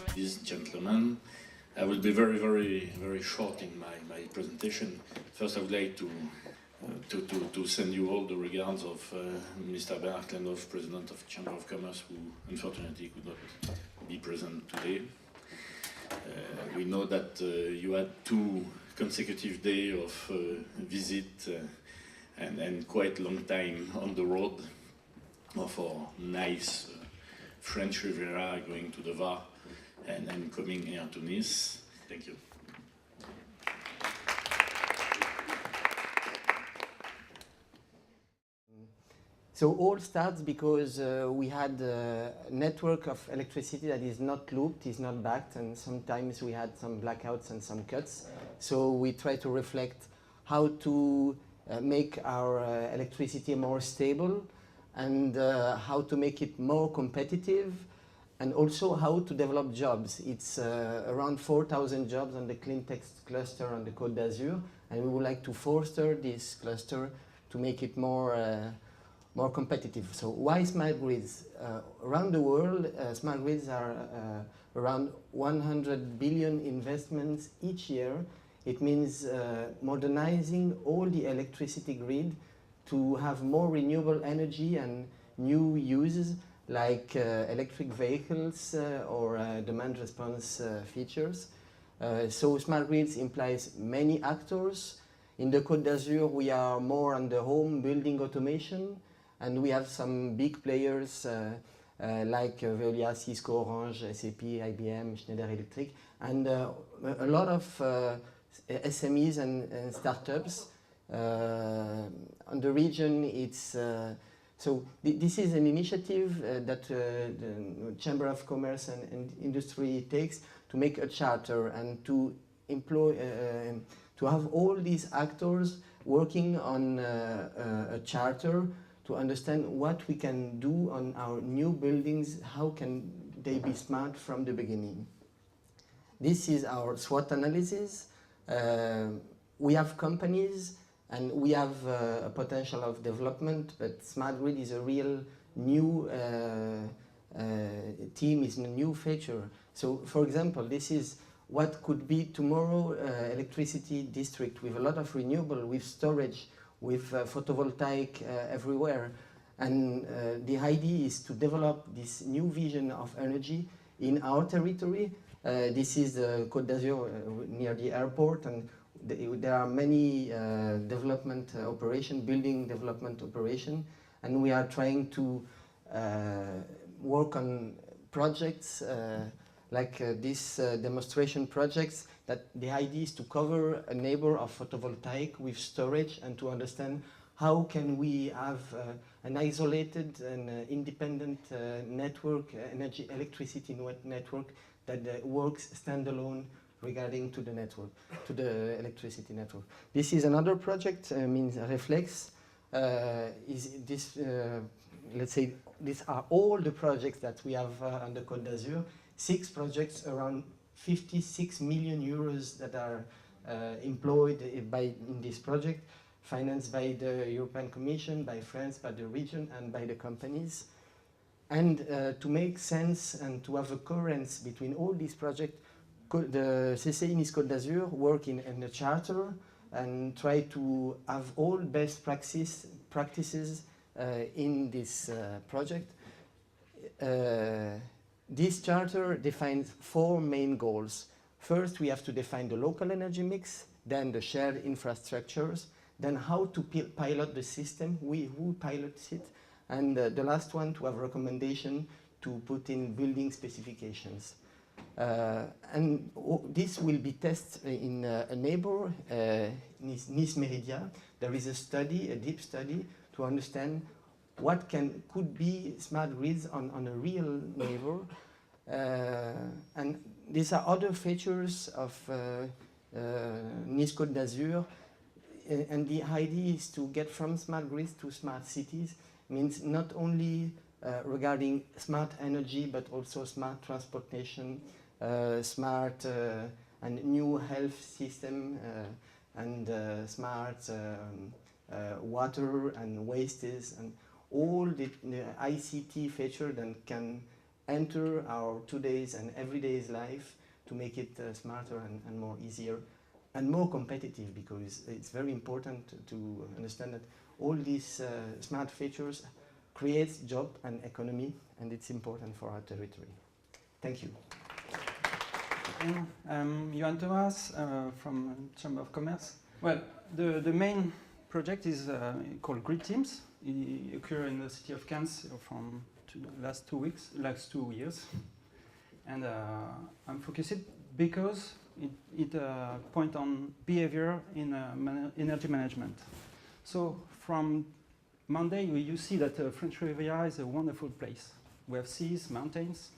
Ladies and gentlemen, I will be very short in my presentation. First, I would like to send you all the regards of Mr. Bernard Klenhoff, President of Chamber of Commerce, who unfortunately could not be present today. We know that you had 2 consecutive days of visit and quite long time on the road of our nice French Riviera, going to the Var and coming here to Nice. Thank you. So all starts because we had a network of electricity that is not looped, is not backed, and sometimes we had some blackouts and some cuts. So we try to reflect how to make our electricity more stable, and how to make it more competitive, and also how to develop jobs. It's around 4,000 jobs on the Cleantech cluster on the Côte d'Azur, and we would like to foster this cluster to make it more competitive. So why smart grids? Around the world, smart grids are around 100 billion investments each year. It means modernizing all the electricity grid to have more renewable energy and new uses like electric vehicles or demand response features. So smart grids implies many actors. In the Côte d'Azur, we are more on the home building automation, and we have some big players like Veolia, Cisco, Orange, SAP, IBM, Schneider Electric, and a lot of SMEs and startups. On the region, it's so this is an initiative that the Chamber of Commerce and Industry takes to make a charter and to employ, to have all these actors working on a charter to understand what we can do on our new buildings, how can they be smart from the beginning. This is our SWOT analysis. We have companies and we have a potential of development, but smart grid is a real new team, is a new feature. So for example, this is what could be tomorrow electricity district with a lot of renewable, with storage, with photovoltaic everywhere. And the idea is to develop this new vision of energy in our territory. This is Côte d'Azur near the airport, and there are many development operation, building development operation, and we are trying to work on projects like this demonstration projects, that the idea is to cover a neighbor of photovoltaic with storage and to understand how can we have an isolated and independent network, electricity network that works standalone regarding to the network, to the electricity network. This is another project, means Reflex. Is this, let's say, these are all the projects that we have on the Côte d'Azur. 6 projects, around 56 million euros that are employed in this project, financed by the European Commission, by France, by the region, and by the companies. And to make sense and to have a coherence between all these projects, the CCI Nice Côte d'Azur work in a charter and try to have all best practices in this project. This charter defines 4 main goals. First, we have to define the local energy mix, then the shared infrastructures, then how to pilot the system, who pilots it, and the last one, to have recommendation to put in building specifications. And this will be tested in a neighbor, Nice Meridia. There is a study, a deep study, to understand what could be smart grids on a real neighbor. And these are other features of Nice Côte d'Azur. And the idea is to get from smart grids to smart cities, means not only regarding smart energy, but also smart transportation, smart and new health system, and smart water and wastes and all the ICT feature that can enter our today's and everyday's life to make it smarter and more easier and more competitive, because it's very important to understand that all these smart features creates job and economy, and it's important for our territory. Thank you. I'm Johan Thomas from Chamber of Commerce. Well, the main project is called Grid Teams. It occurs in the city of Cannes from the last 2 years. And I'm focused because it points on behavior in energy management. So from Monday, you see that French Riviera is a wonderful place. We have seas, mountains,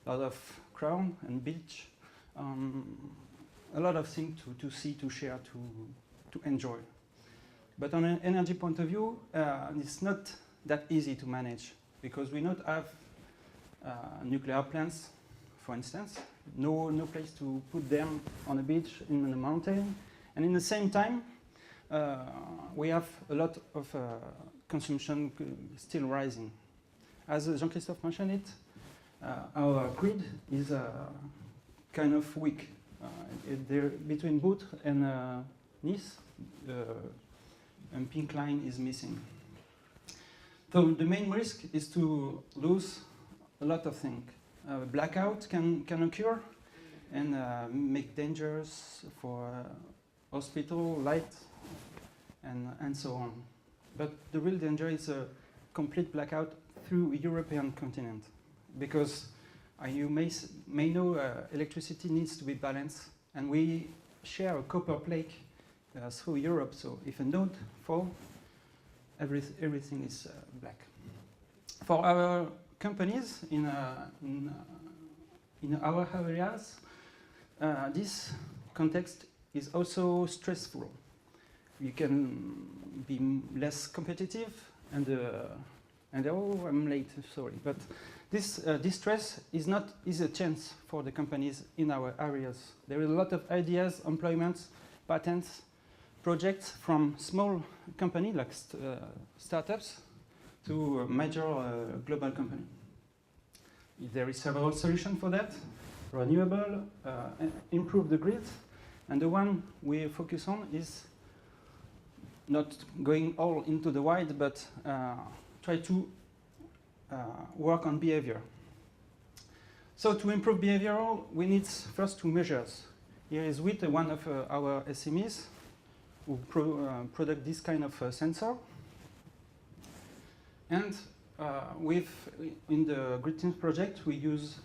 a lot of crowd and beach, a lot of things to see, to share, to enjoy. But on an energy point of view, it's not that easy to manage because we don't have nuclear plants, for instance. No place to put them on a beach, in the mountain. And in the same time, we have a lot of consumption still rising. As Jean-Christophe mentioned it, our grid is kind of weak. Between Boutre and Nice, a pink line is missing. So the main risk is to lose a lot of things. Blackout can occur and make dangers for hospital, light, and so on. But the real danger is a complete blackout through European continent, because you may know electricity needs to be balanced, and we share a copper plate through Europe. So if a node falls, everything is black. For our companies in our areas, this context is also stressful. You can be less competitive, and oh, I'm late, sorry, but this stress is a chance for the companies in our areas. There is a lot of ideas, employments, patents, projects from small companies like startups to a major global company. There is several solutions for that: renewable, improve the grid, and the one we focus on is not going all into the wide, but try to work on behavior. So to improve behavior, we need first 2 measures. Here is with one of our SMEs who product this kind of sensor. And in the Grid Teams project, we use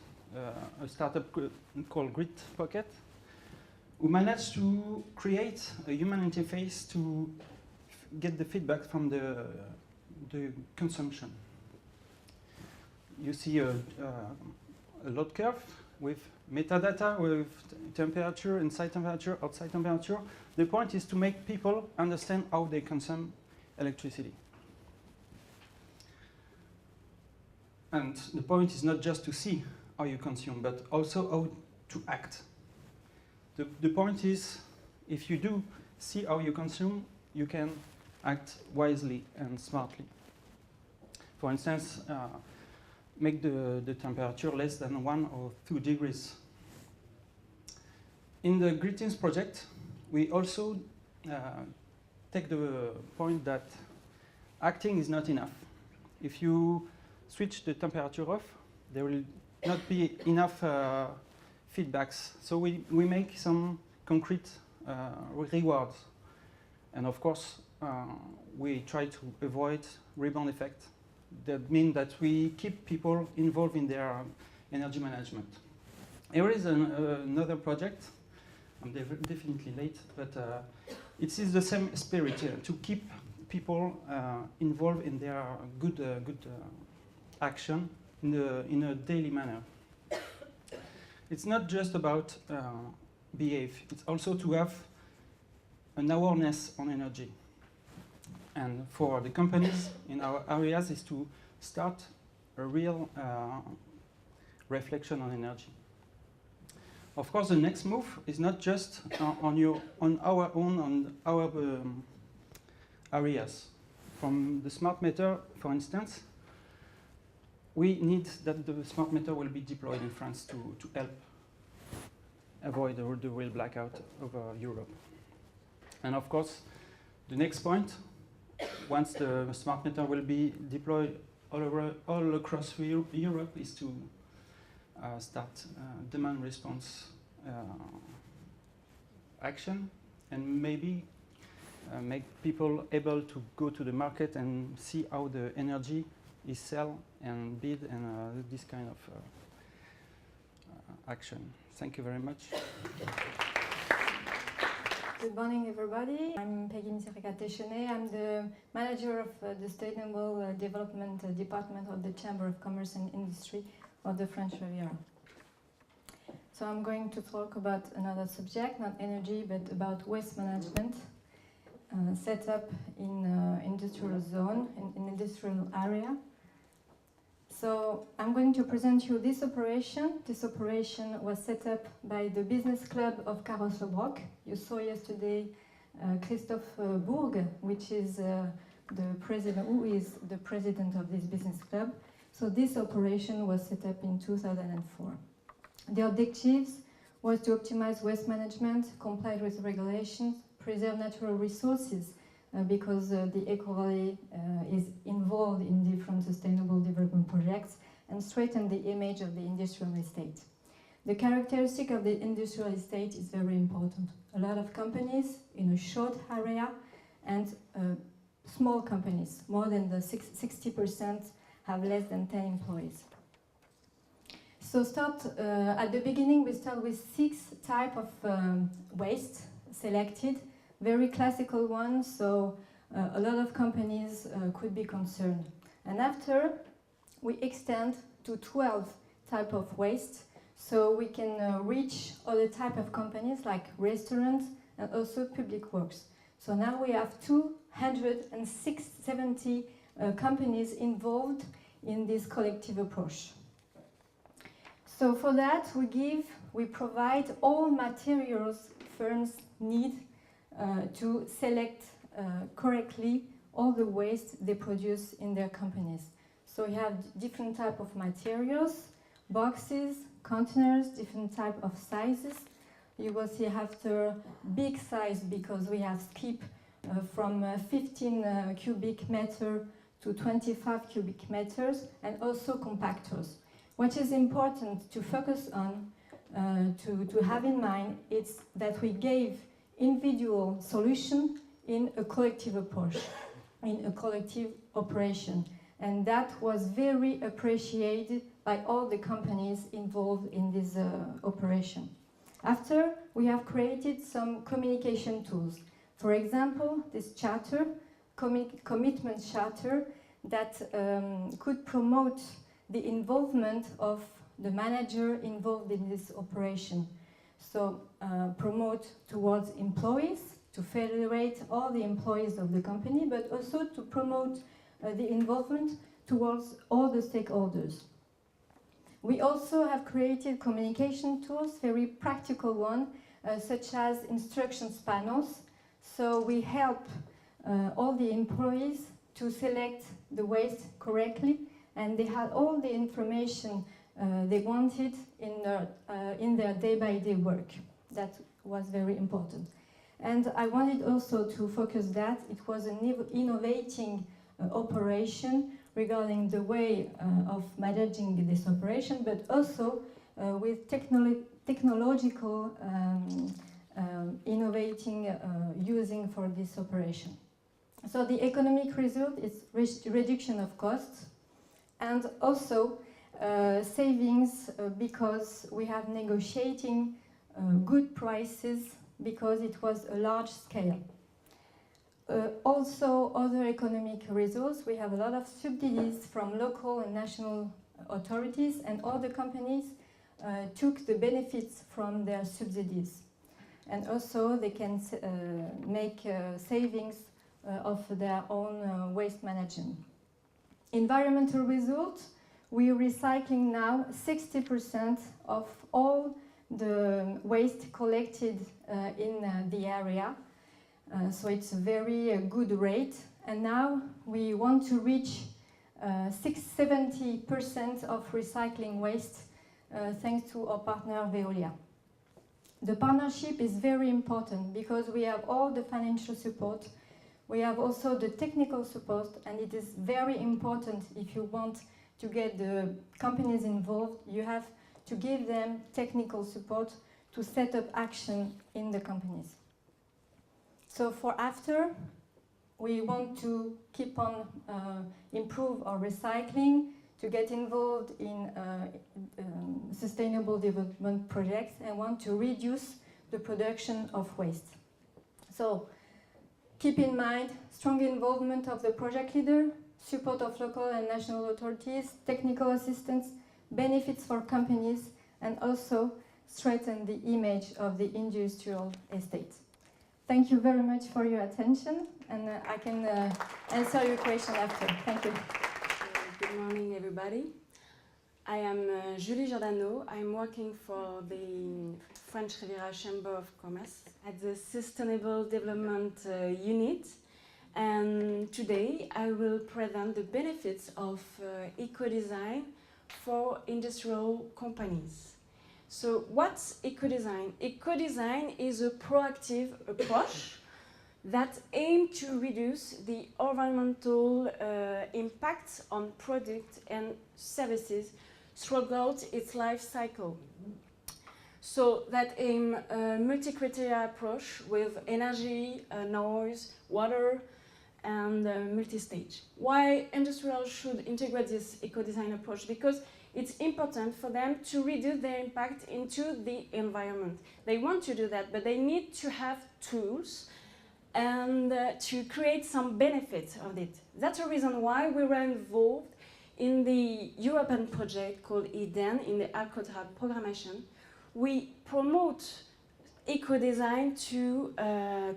a startup called Grid Pocket. We managed to create a human interface to get the feedback from the consumption. You see a load curve with metadata, with temperature, inside temperature, outside temperature. The point is to make people understand how they consume electricity. And the point is not just to see how you consume, but also how to act. The point is, if you do see how you consume, you can act wisely and smartly. For instance, make the temperature less than 1 or 2 degrees. In the Grid Teams project, we also take the point that acting is not enough. If you switch the temperature off, there will not be enough feedbacks. So we make some concrete rewards. And of course, we try to avoid rebound effect. That means that we keep people involved in their energy management. Here is another project. I'm definitely late, but it is the same spirit to keep people involved in their good action in a daily manner. It's not just about behave. It's also to have an awareness on energy. And for the companies in our areas is to start a real reflection on energy. Of course, the next move is not just on our areas. From the smart meter, for instance, we need that the smart meter will be deployed in France to help avoid the real blackout over Europe. And of course, the next point, once the smart meter will be deployed all across Europe, is to start demand response action, and maybe make people able to go to the market and see how the energy is sold and bid, and this kind of action. Thank you very much. Good morning, everybody. I'm Peggy Misirika-Téchenet. I'm the manager of the Sustainable Development Department of the Chamber of Commerce and Industry of the French Riviera. So I'm going to talk about another subject, not energy, but about waste management, set up in industrial zone, in industrial area. So I'm going to present you this operation. This operation was set up by the business club of Carros Lebroc. You saw yesterday Christophe Bourg, which is who is the president of this business club. So this operation was set up in 2004. The objectives was to optimize waste management, comply with regulations, preserve natural resources, because the Eco Valley is involved in different sustainable development projects, and strengthen the image of the industrial estate. The characteristic of the industrial estate is very important. A lot of companies in a short area, and small companies, more than the 60% have less than 10 employees. So at the beginning, we start with 6 types of waste selected, very classical ones, so a lot of companies could be concerned. And after, we extend to 12 types of waste, so we can reach other types of companies like restaurants and also public works. So now we have 270 companies involved in this collective approach. So for that, we provide all materials firms need to select correctly all the waste they produce in their companies. So we have different type of materials, boxes, containers, different type of sizes. You will see after big size, because we have skip from 15 cubic meter to 25 cubic meters, and also compactors. What is important to focus on, to have in mind, is that we gave individual solution in a collective approach, in a collective operation. And that was very appreciated by all the companies involved in this operation. After, we have created some communication tools. For example, this charter, commitment charter, that could promote the involvement of the manager involved in this operation. So promote towards employees, to federate all the employees of the company, but also to promote the involvement towards all the stakeholders. We also have created communication tools, very practical one, such as instructions panels. So we help all the employees to select the waste correctly, and they had all the information they wanted in their day-by-day work. That was very important. And I wanted also to focus that it was an innovating operation regarding the way of managing this operation, but also with technological innovating using for this operation. So the economic result is reduction of costs, and also savings because we have negotiating good prices, because it was a large scale. Also, other economic results, we have a lot of subsidies from local and national authorities, and all the companies took the benefits from their subsidies. And also they can make savings of their own waste management. Environmental results, we are recycling now 60% of all the waste collected in the area. So it's a very good rate. And now we want to reach 70% of recycling waste thanks to our partner Veolia. The partnership is very important because we have all the financial support, we have also the technical support, and it is very important if you want to get the companies involved, you have to give them technical support to set up action in the companies. So for after, we want to keep on improve our recycling, to get involved in sustainable development projects, and want to reduce the production of waste. So keep in mind strong involvement of the project leader, support of local and national authorities, technical assistance, benefits for companies, and also strengthen the image of the industrial estate. Thank you very much for your attention, and I can answer your question after. Thank you. Good morning, everybody. I am Julie Giordano. I'm working for the French Riviera Chamber of Commerce at the Sustainable Development Unit. And today I will present the benefits of eco-design for industrial companies. So what's eco-design? Eco-design is a proactive approach that aims to reduce the environmental impact on products and services throughout its life cycle. So that aim a multi-criteria approach with energy, noise, water, and multi-stage. Why industrials should integrate this eco-design approach? Because it's important for them to reduce their impact into the environment. They want to do that, but they need to have tools and to create some benefits of it. That's the reason why we were involved in the European project called EDEN, in the Alcotra programmation. We promote eco-design to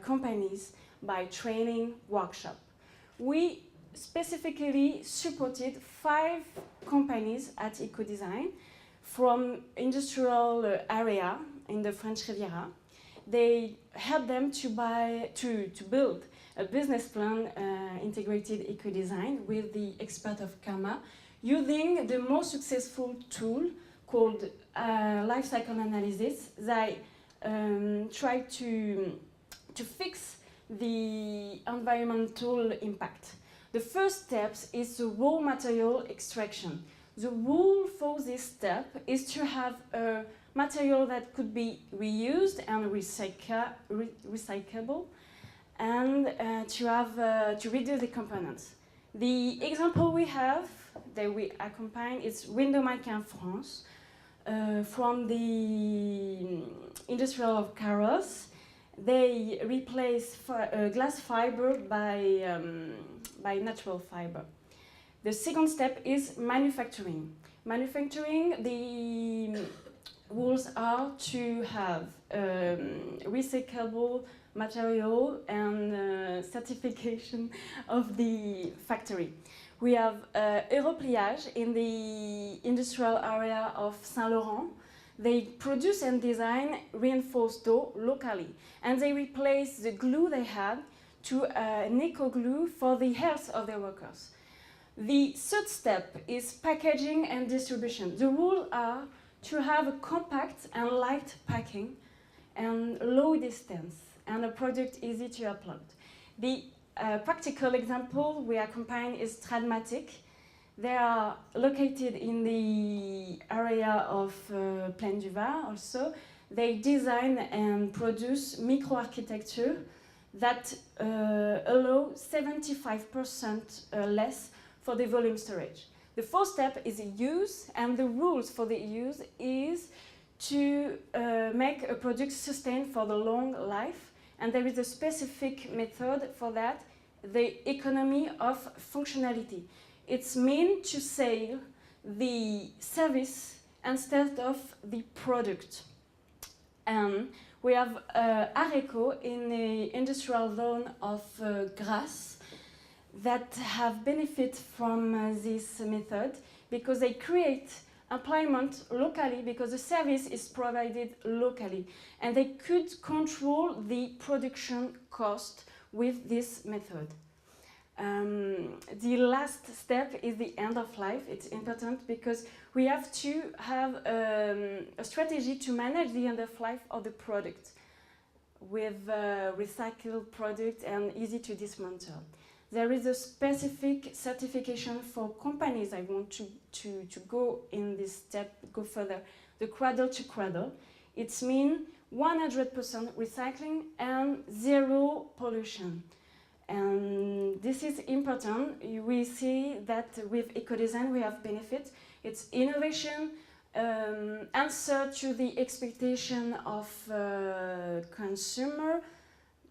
companies by training workshop. We specifically supported 5 companies at eco-design from industrial area in the French Riviera. They helped them to build a business plan integrated eco-design with the expert of CAMA, using the most successful tool called life cycle analysis. They try to fix the environmental impact. The first step is the raw material extraction. The rule for this step is to have a material that could be reused and recyclable, and to reduce the components. The example we have that we accompany is Window-Maquin France from the industrial of Carros. They replace glass fiber by natural fiber. The second step is manufacturing. Manufacturing, the rules are to have recyclable material and certification of the factory. We have Europliage in the industrial area of Saint-Laurent. They produce and design reinforced door locally, and they replace the glue they had to an eco-glue for the health of their workers. The third step is packaging and distribution. The rules are to have a compact and light packing and low distance, and a product easy to upload. The practical example we accompany is Stradmatic. They are located in the area of Plaine du Var also. They design and produce microarchitecture that allow 75% less for the volume storage. The fourth step is use, and the rules for the use is to make a product sustain for the long life, and there is a specific method for that, the economy of functionality. It's meant to sell the service instead of the product. And we have Areco in the industrial zone of Grasse that have benefit from this method, because they create employment locally because the service is provided locally, and they could control the production cost with this method. The last step is the end of life. It's important because we have to have a strategy to manage the end of life of the product with recycled product and easy to dismantle. There is a specific certification for companies. I want to go in this step, go further. The cradle to cradle. It means 100% recycling and zero pollution. And this is important. We see that with eco-design we have benefit. It's innovation, answer to the expectation of consumer,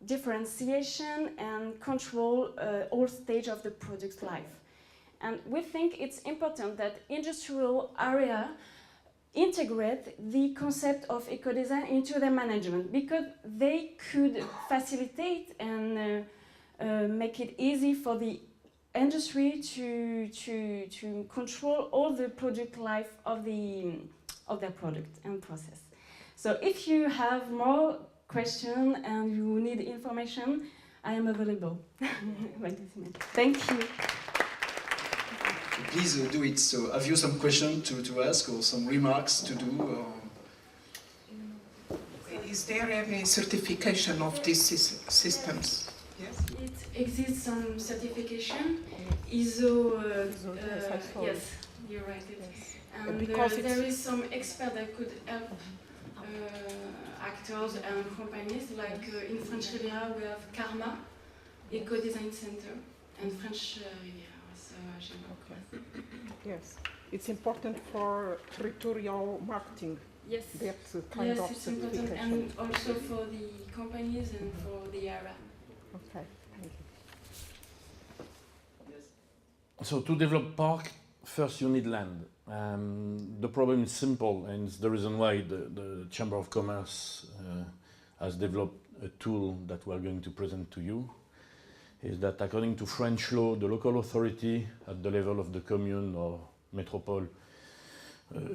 differentiation and control all stage of the product's life. And we think it's important that industrial area integrate the concept of eco-design into their management because they could facilitate and make it easy for the industry to control all the product life of their product and process. So if you have more questions and you need information, I am available. Thank you. Please do it. So have you some questions to ask or some remarks to do? Or? Is there any certification of these systems? Yes. It exists some certification, ISO. Yes, you're right. Yes. And there is some expert that could help actors and companies. Like in French Riviera, we have Karma, Eco Design Center, and French Riviera. Okay. Yes, it's important for territorial marketing. Yes. That's a kind of it's important, and also for the companies and for the area. Okay, thank you. So to develop park, first you need land. The problem is simple, and it's the reason why the Chamber of Commerce has developed a tool that we are going to present to you. Is that according to French law, the local authority at the level of the commune or metropole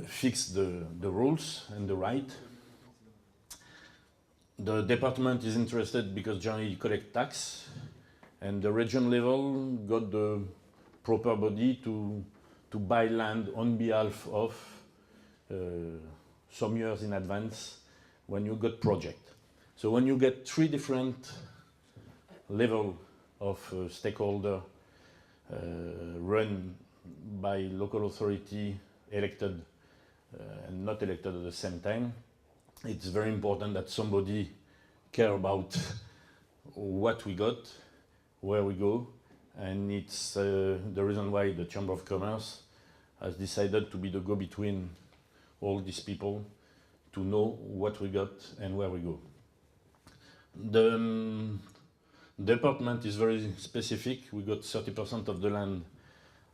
fix the rules and the right. The department is interested because generally you collect tax, and the region level got the proper body to buy land on behalf of some years in advance when you got project. So when you get three different levels of stakeholder run by local authority, elected and not elected at the same time, it's very important that somebody care about what we got, where we go, and it's the reason why the Chamber of Commerce has decided to be the go-between all these people to know what we got and where we go. The department is very specific. We got 30% of the land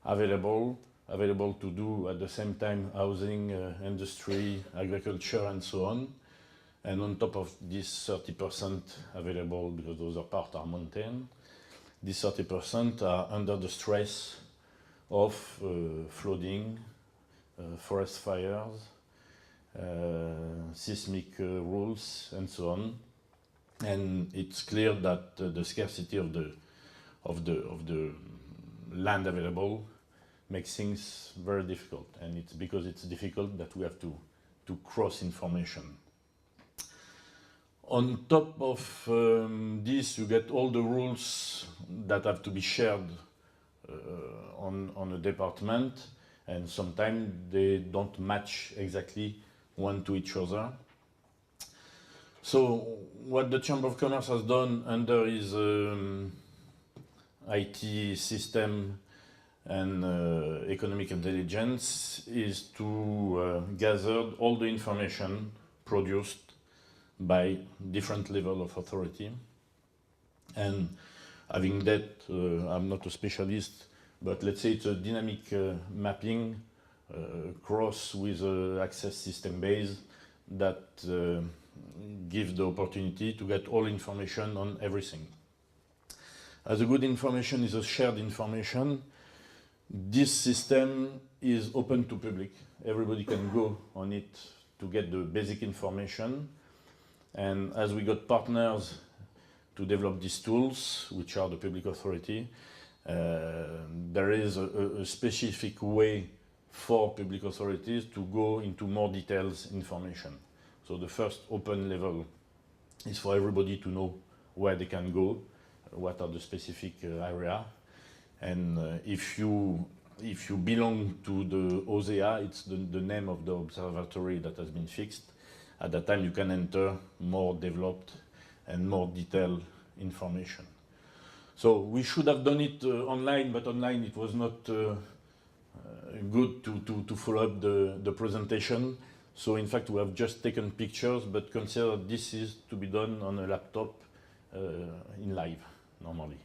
available to do at the same time housing, industry, agriculture, and so on. And on top of this 30% available, because those parts are mountain, these 30% are under the stress of flooding, forest fires, seismic rules, and so on. And it's clear that the scarcity of the land available makes things very difficult, and it's because it's difficult that we have to cross information. On top of this, you get all the rules that have to be shared on a department, and sometimes they don't match exactly one to each other. So what the Chamber of Commerce has done under his IT system and economic intelligence is to gather all the information produced by different level of authority. And having that, I'm not a specialist, but let's say it's a dynamic mapping cross with access system base that gives the opportunity to get all information on everything. As a good information is a shared information, This system is open to public. Everybody can go on it to get the basic information. And as we got partners to develop these tools, which are the public authority, there is a specific way for public authorities to go into more details information. So the first open level is for everybody to know where they can go, what are the specific area. And if you belong to the OSEA, it's the name of the observatory that has been fixed. At that time, you can enter more developed and more detailed information. So we should have done it online, but online it was not good to follow up the presentation. So in fact, we have just taken pictures, but consider this is to be done on a laptop in live, normally.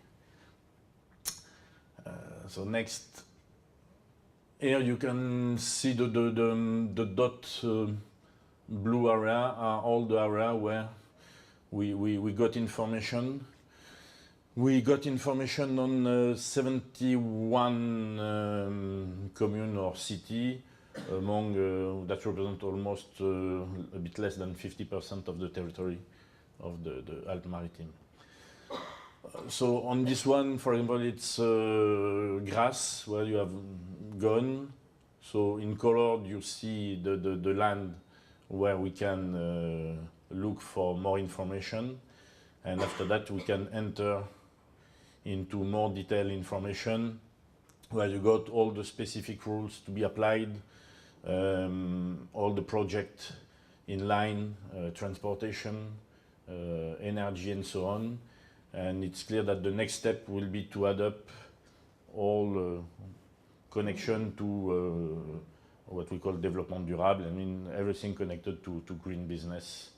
So next, here you can see the dot blue area are all the area where we got information. We got information on 71 commune or city, among that represent almost a bit less than 50% of the territory of the Alpes-Maritimes. So on this one, for example, it's grass where you have gone. So in colored, you see the land where we can look for more information. And after that, we can enter into more detailed information where you got all the specific rules to be applied, all the project in line, transportation, energy, and so on. And it's clear that the next step will be to add up all connection to what we call development durable. I mean, everything connected to green business,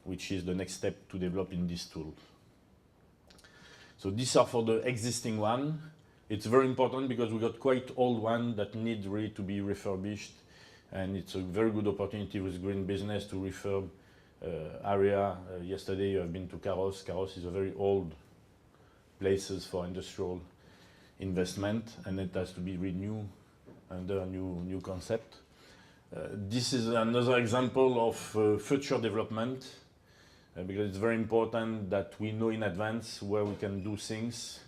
which is the next step to develop in this tool. So these are for the existing one. It's very important because we got quite old one that need really to be refurbished. And it's a very good opportunity with green business to refurb area. Yesterday you have been to Carros. Carros is a very old places for industrial investment, and it has to be renewed under a new concept. This is another example of future development, because it's very important that we know in advance where we can do things.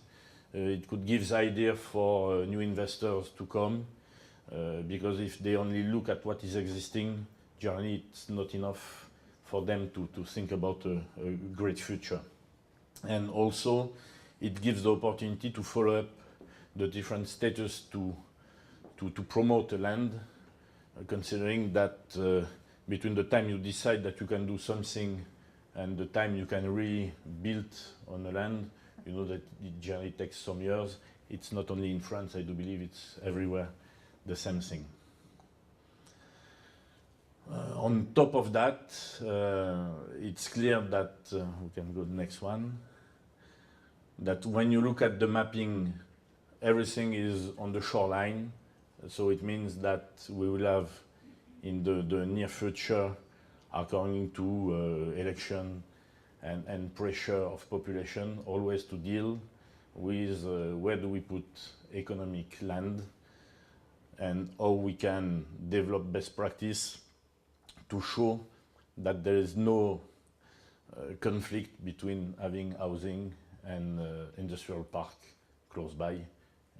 It could give idea for new investors to come, because if they only look at what is existing, generally it's not enough for them to think about a great future. And also, it gives the opportunity to follow up the different status to promote the land, considering that between the time you decide that you can do something and the time you can really build on the land, you know that it generally takes some years. It's not only in France, I do believe it's everywhere the same thing. On top of that, it's clear that, we can go to the next one, that when you look at the mapping, everything is on the shoreline. So it means that we will have, in the near future, according to election and pressure of population, always to deal with where do we put economic land and how we can develop best practice to show that there is no conflict between having housing and industrial park close by,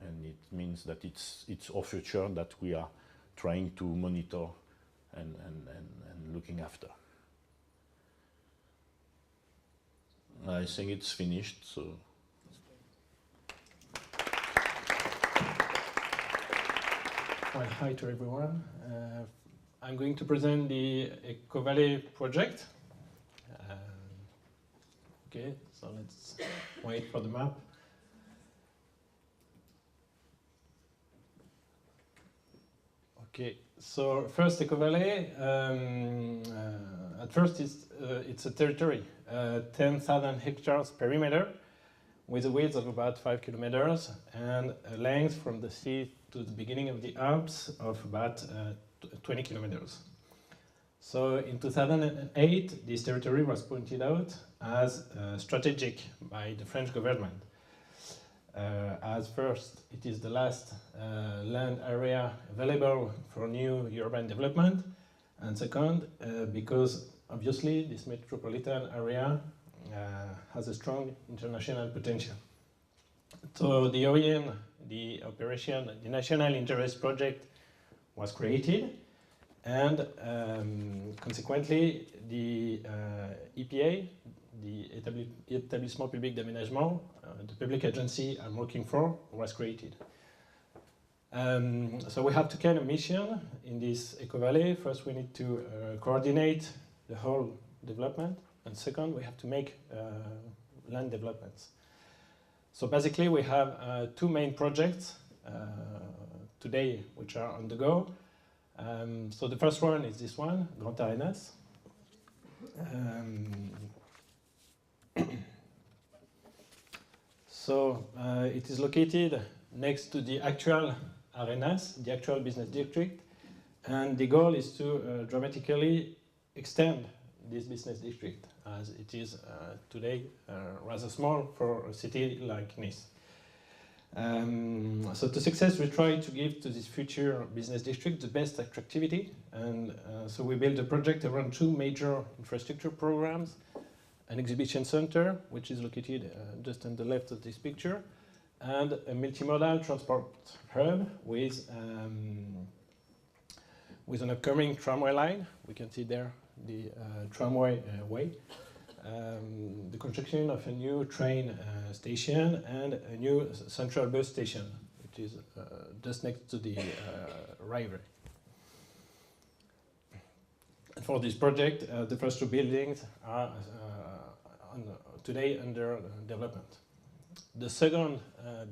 and it means that it's our future that we are trying to monitor and looking after. I think it's finished, so. Well, hi to everyone. I'm going to present the EcoValley project. Okay, so let's wait for the map. Okay, so first EcoValley. At first, it's a territory, 10,000 hectares perimeter, with a width of about 5 kilometers and a length from the sea to the beginning of the Alps of about 20 kilometers. So in 2008, this territory was pointed out as strategic by the French government, as first, it is the last land area available for new urban development, and second, because obviously this metropolitan area has a strong international potential. So the OIN, the operation, the National Interest Project was created, and consequently the EPA, the Établissement Public d'Aménagement, the public agency I'm working for, was created. So we have two kind of mission in this eco-valley. First, we need to coordinate the whole development, and second, we have to make land developments. So basically, we have two main projects today which are on the go. So the first one is this one, Grand Arenas. So it is located next to the actual arenas, the actual business district, and the goal is to dramatically extend this business district, as it is today rather small for a city like Nice. So to success, we try to give to this future business district the best attractivity, and so we build a project around two major infrastructure programs: an exhibition center, which is located just on the left of this picture, and a multimodal transport hub with an upcoming tramway line. We can see there the tramway way. The construction of a new train station and a new central bus station, which is just next to the railway. And for this project, the first two buildings are today under development. The second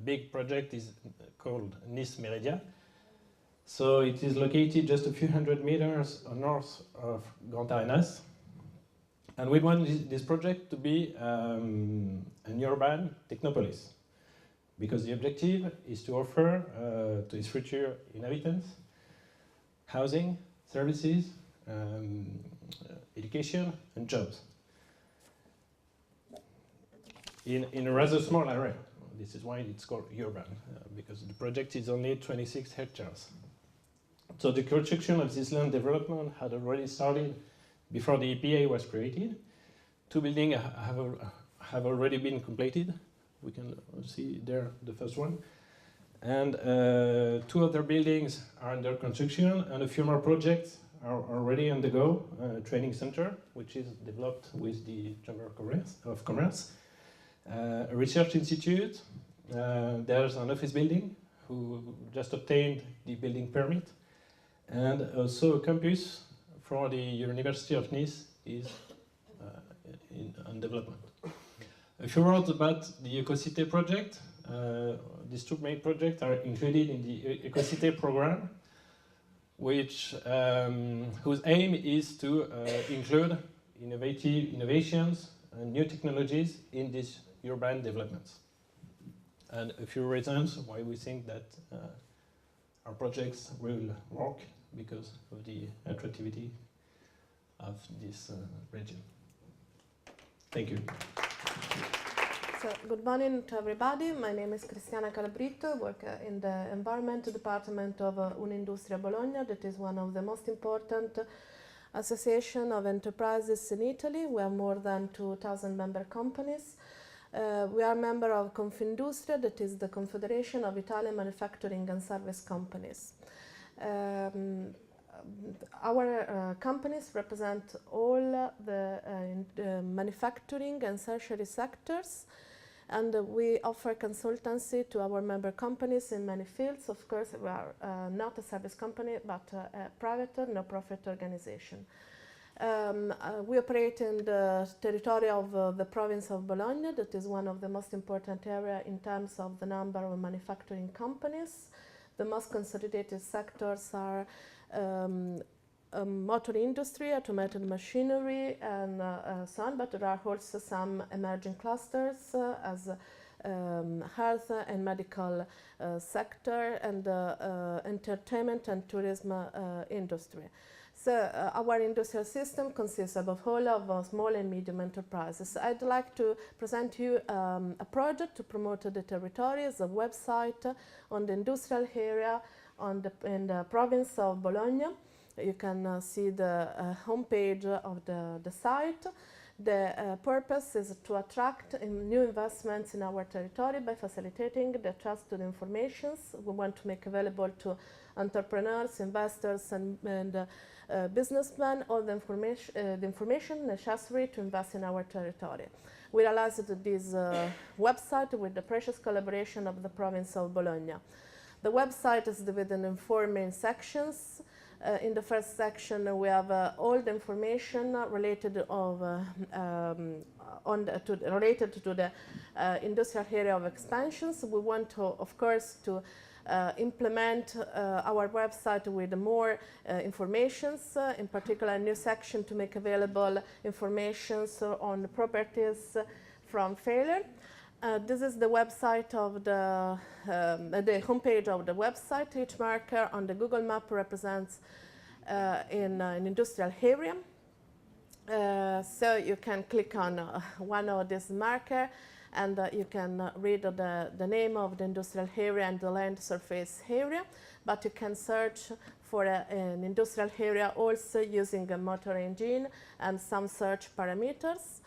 big project is called Nice Meridia. So it is located just a few hundred meters north of Grand Arenas. And we want this project to be an urban technopolis, because the objective is to offer to its future inhabitants housing, services, education, and jobs in a rather small area. This is why it's called urban, because the project is only 26 hectares. So the construction of this land development had already started before the EPA was created. Two buildings have already been completed. We can see there the first one. And two other buildings are under construction, and a few more projects are already on the go. A training center, which is developed with the Chamber of Commerce. A research institute. There's an office building who just obtained the building permit. And also a campus for the University of Nice is on development. A few words about the EcoCité project. These two main projects are included in the EcoCité program, whose aim is to include innovations and new technologies in these urban developments. And a few reasons why we think that our projects will work because of the attractivity of this region. Thank you. So, good morning to everybody. My name is Cristiana Calabrito. I work in the Environment Department of Un'Industria Bologna. That is one of the most important association of enterprises in Italy. We have more than 2,000 member companies. We are a member of Confindustria, that is the Confederation of Italian Manufacturing and Service Companies. Our companies represent all the manufacturing and tertiary sectors, and we offer consultancy to our member companies in many fields. Of course, we are not a service company, but a private, no-profit organization. We operate in the territory of the province of Bologna. That is one of the most important areas in terms of the number of manufacturing companies. The most consolidated sectors are motor industry, automated machinery, and so on, but there are also some emerging clusters as health and medical sector and entertainment and tourism industry. So our industrial system consists of a whole of small and medium enterprises. I'd like to present you a project to promote the territory as a website on the industrial area in the province of Bologna. You can see the homepage of the site. The purpose is to attract new investments in our territory by facilitating the trusted information we want to make available to entrepreneurs, investors, and businessmen all the information necessary to invest in our territory. We realized this website with the precious collaboration of the province of Bologna. The website is divided in 4 main sections. In the first section, we have all the information related to the industrial area of expansions. We want to, of course, to implement our website with more informations, in particular a new section to make available information on properties from failure. This is the website of the homepage of the website. Each marker on the Google map represents an industrial area. So you can click on one of these markers and you can read the name of the industrial area and the land surface area, but you can search for an industrial area also using a motor engine and some search parameters.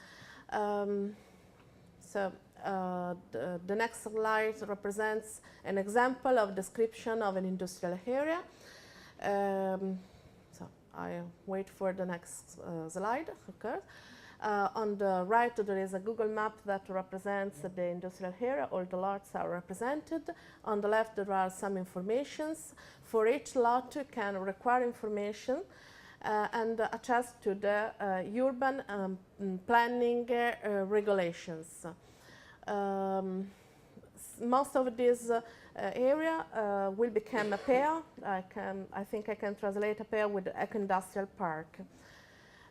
The next slide represents an example of description of an industrial area. So I wait for the next slide. Okay. On the right, there is a Google map that represents the industrial area. All the lots are represented. On the left, there are some informations. For each lot, you can require information and adjust to the urban planning regulations. Most of this area will become a pair. I think I can translate a pair with the eco-industrial park.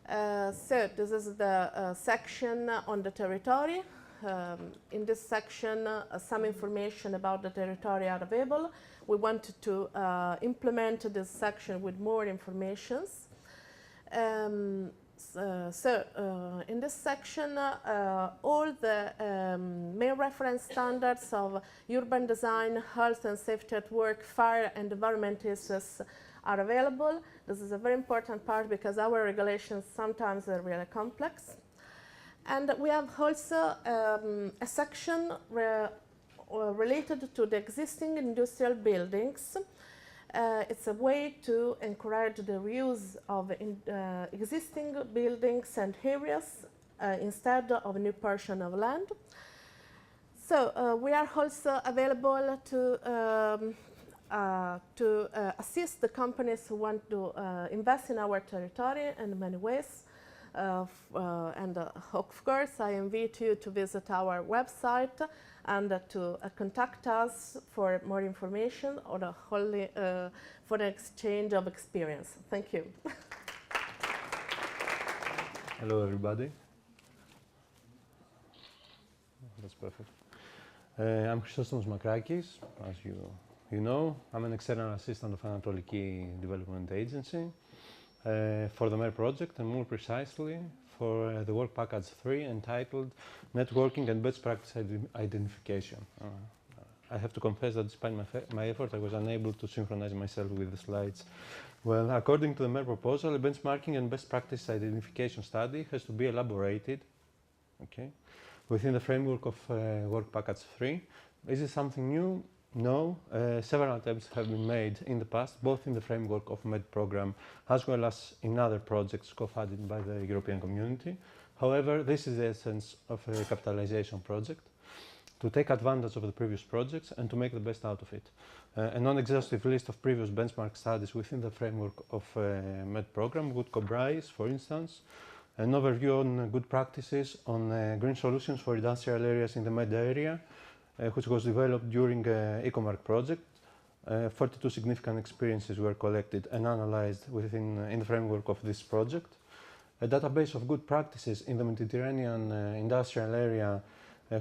So this is the section on the territory. In this section, some information about the territory are available. We wanted to implement this section with more information. In this section, all the main reference standards of urban design, health and safety at work, fire and environment issues are available. This is a very important part because our regulations sometimes are really complex. And we have also a section related to the existing industrial buildings. It's a way to encourage the reuse of existing buildings and areas instead of a new portion of land. So we are also available to assist the companies who want to invest in our territory in many ways. And of course, I invite you to visit our website and to contact us for more information or for the exchange of experience. Thank you. Hello, everybody. That's perfect. I'm Chrysostomos Makrakis. As you know, I'm an external assistant of Anatoliki Development Agency for the MER project, and more precisely for the work package 3 entitled Networking and Best Practice Identification. I have to confess that despite my effort, I was unable to synchronize myself with the slides. Well, according to the MER proposal, a benchmarking and best practice identification study has to be elaborated, okay, within the framework of work package 3. Is it something new? No. Several attempts have been made in the past, both in the framework of MED program as well as in other projects co-funded by the European Community. However, this is the essence of a capitalization project, to take advantage of the previous projects and to make the best out of it. A non-exhaustive list of previous benchmark studies within the framework of MED program would comprise, for instance, an overview on good practices on green solutions for industrial areas in the MED area, which was developed during the EcoMark project. 42 significant experiences were collected and analyzed in the framework of this project. A database of good practices in the Mediterranean industrial area,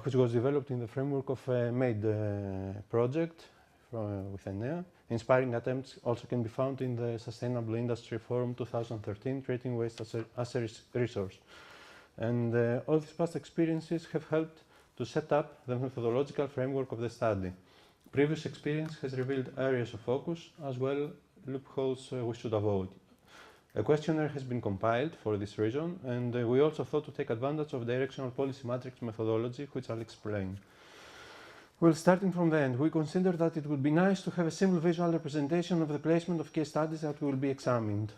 which was developed in the framework of a MADE project, with Enea. Inspiring attempts also can be found in the Sustainable Industry Forum 2013, Treating Waste as a Resource. And all these past experiences have helped to set up the methodological framework of the study. Previous experience has revealed areas of focus as well loopholes we should avoid. A questionnaire has been compiled for this reason, and we also thought to take advantage of directional policy matrix methodology, which I'll explain. Well, starting from the end, we considered that it would be nice to have a simple visual representation of the placement of case studies that will be examined.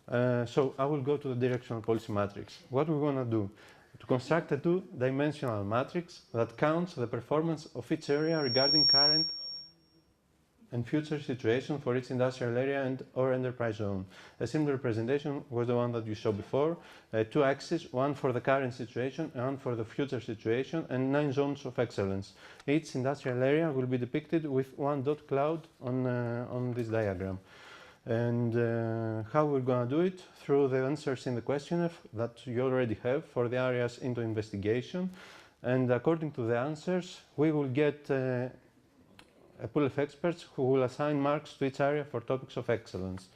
So I will go to the directional policy matrix. What we want to do? To construct a two-dimensional matrix that counts the performance of each area regarding current and future situation for each industrial area and or enterprise zone. A similar representation was the one that you saw before. Two axes, one for the current situation and one for the future situation, and 9 zones of excellence. Each industrial area will be depicted with one dot cloud on this diagram. And how we're going to do it? Through the answers in the questionnaire that you already have for the areas into investigation. And according to the answers, we will get a pool of experts who will assign marks to each area for topics of excellence.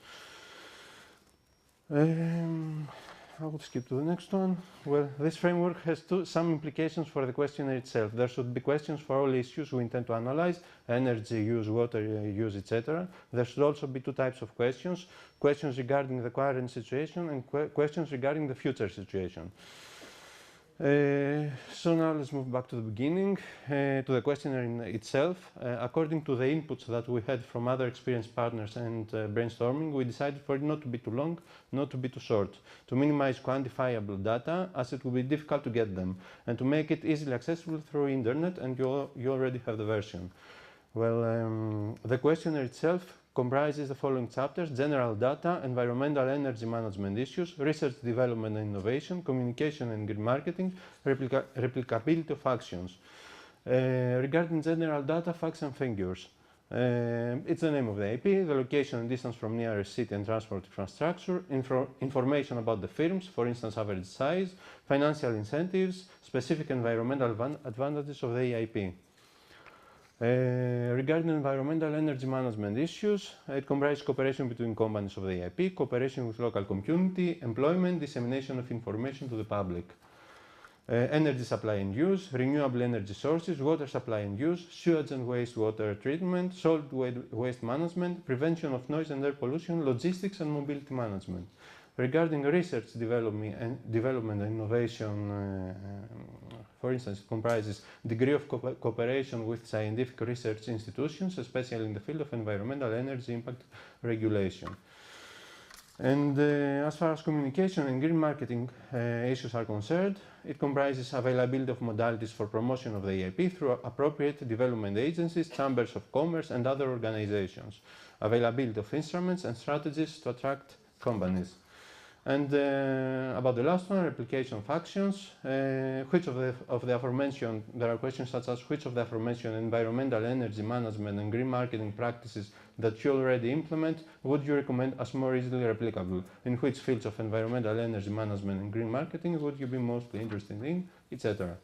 I will skip to the next one. Well, this framework has some implications for the questionnaire itself. There should be questions for all issues we intend to analyze: energy use, water use, etc. There should also be 2 types of questions: questions regarding the current situation and questions regarding the future situation. So now let's move back to the beginning, to the questionnaire in itself. According to the inputs that we had from other experienced partners and brainstorming, we decided for it not to be too long, not to be too short, to minimize quantifiable data as it would be difficult to get them, and to make it easily accessible through internet, and you already have the version. Well, the questionnaire itself comprises the following chapters: general data, environmental energy management issues, research, development and innovation, communication and green marketing, replicability of actions. Regarding general data, facts and figures. It's the name of the IP, the location and distance from nearest city and transport infrastructure, information about the firms, for instance average size, financial incentives, specific environmental advantages of the EIP. Regarding environmental energy management issues, it comprises cooperation between companies of the EIP, cooperation with local community, employment, dissemination of information to the public. Energy supply and use, renewable energy sources, water supply and use, sewage and wastewater treatment, solid waste management, prevention of noise and air pollution, logistics and mobility management. Regarding research, development and innovation, for instance, it comprises degree of cooperation with scientific research institutions, especially in the field of environmental energy impact regulation. And as far as communication and green marketing issues are concerned, it comprises availability of modalities for promotion of the EIP through appropriate development agencies, chambers of commerce and other organizations, availability of instruments and strategies to attract companies. And about the last one, replication of actions, which of the aforementioned, there are questions such as which of the aforementioned environmental energy management and green marketing practices that you already implement would you recommend as more easily replicable? In which fields of environmental energy management and green marketing would you be mostly interested in, etc.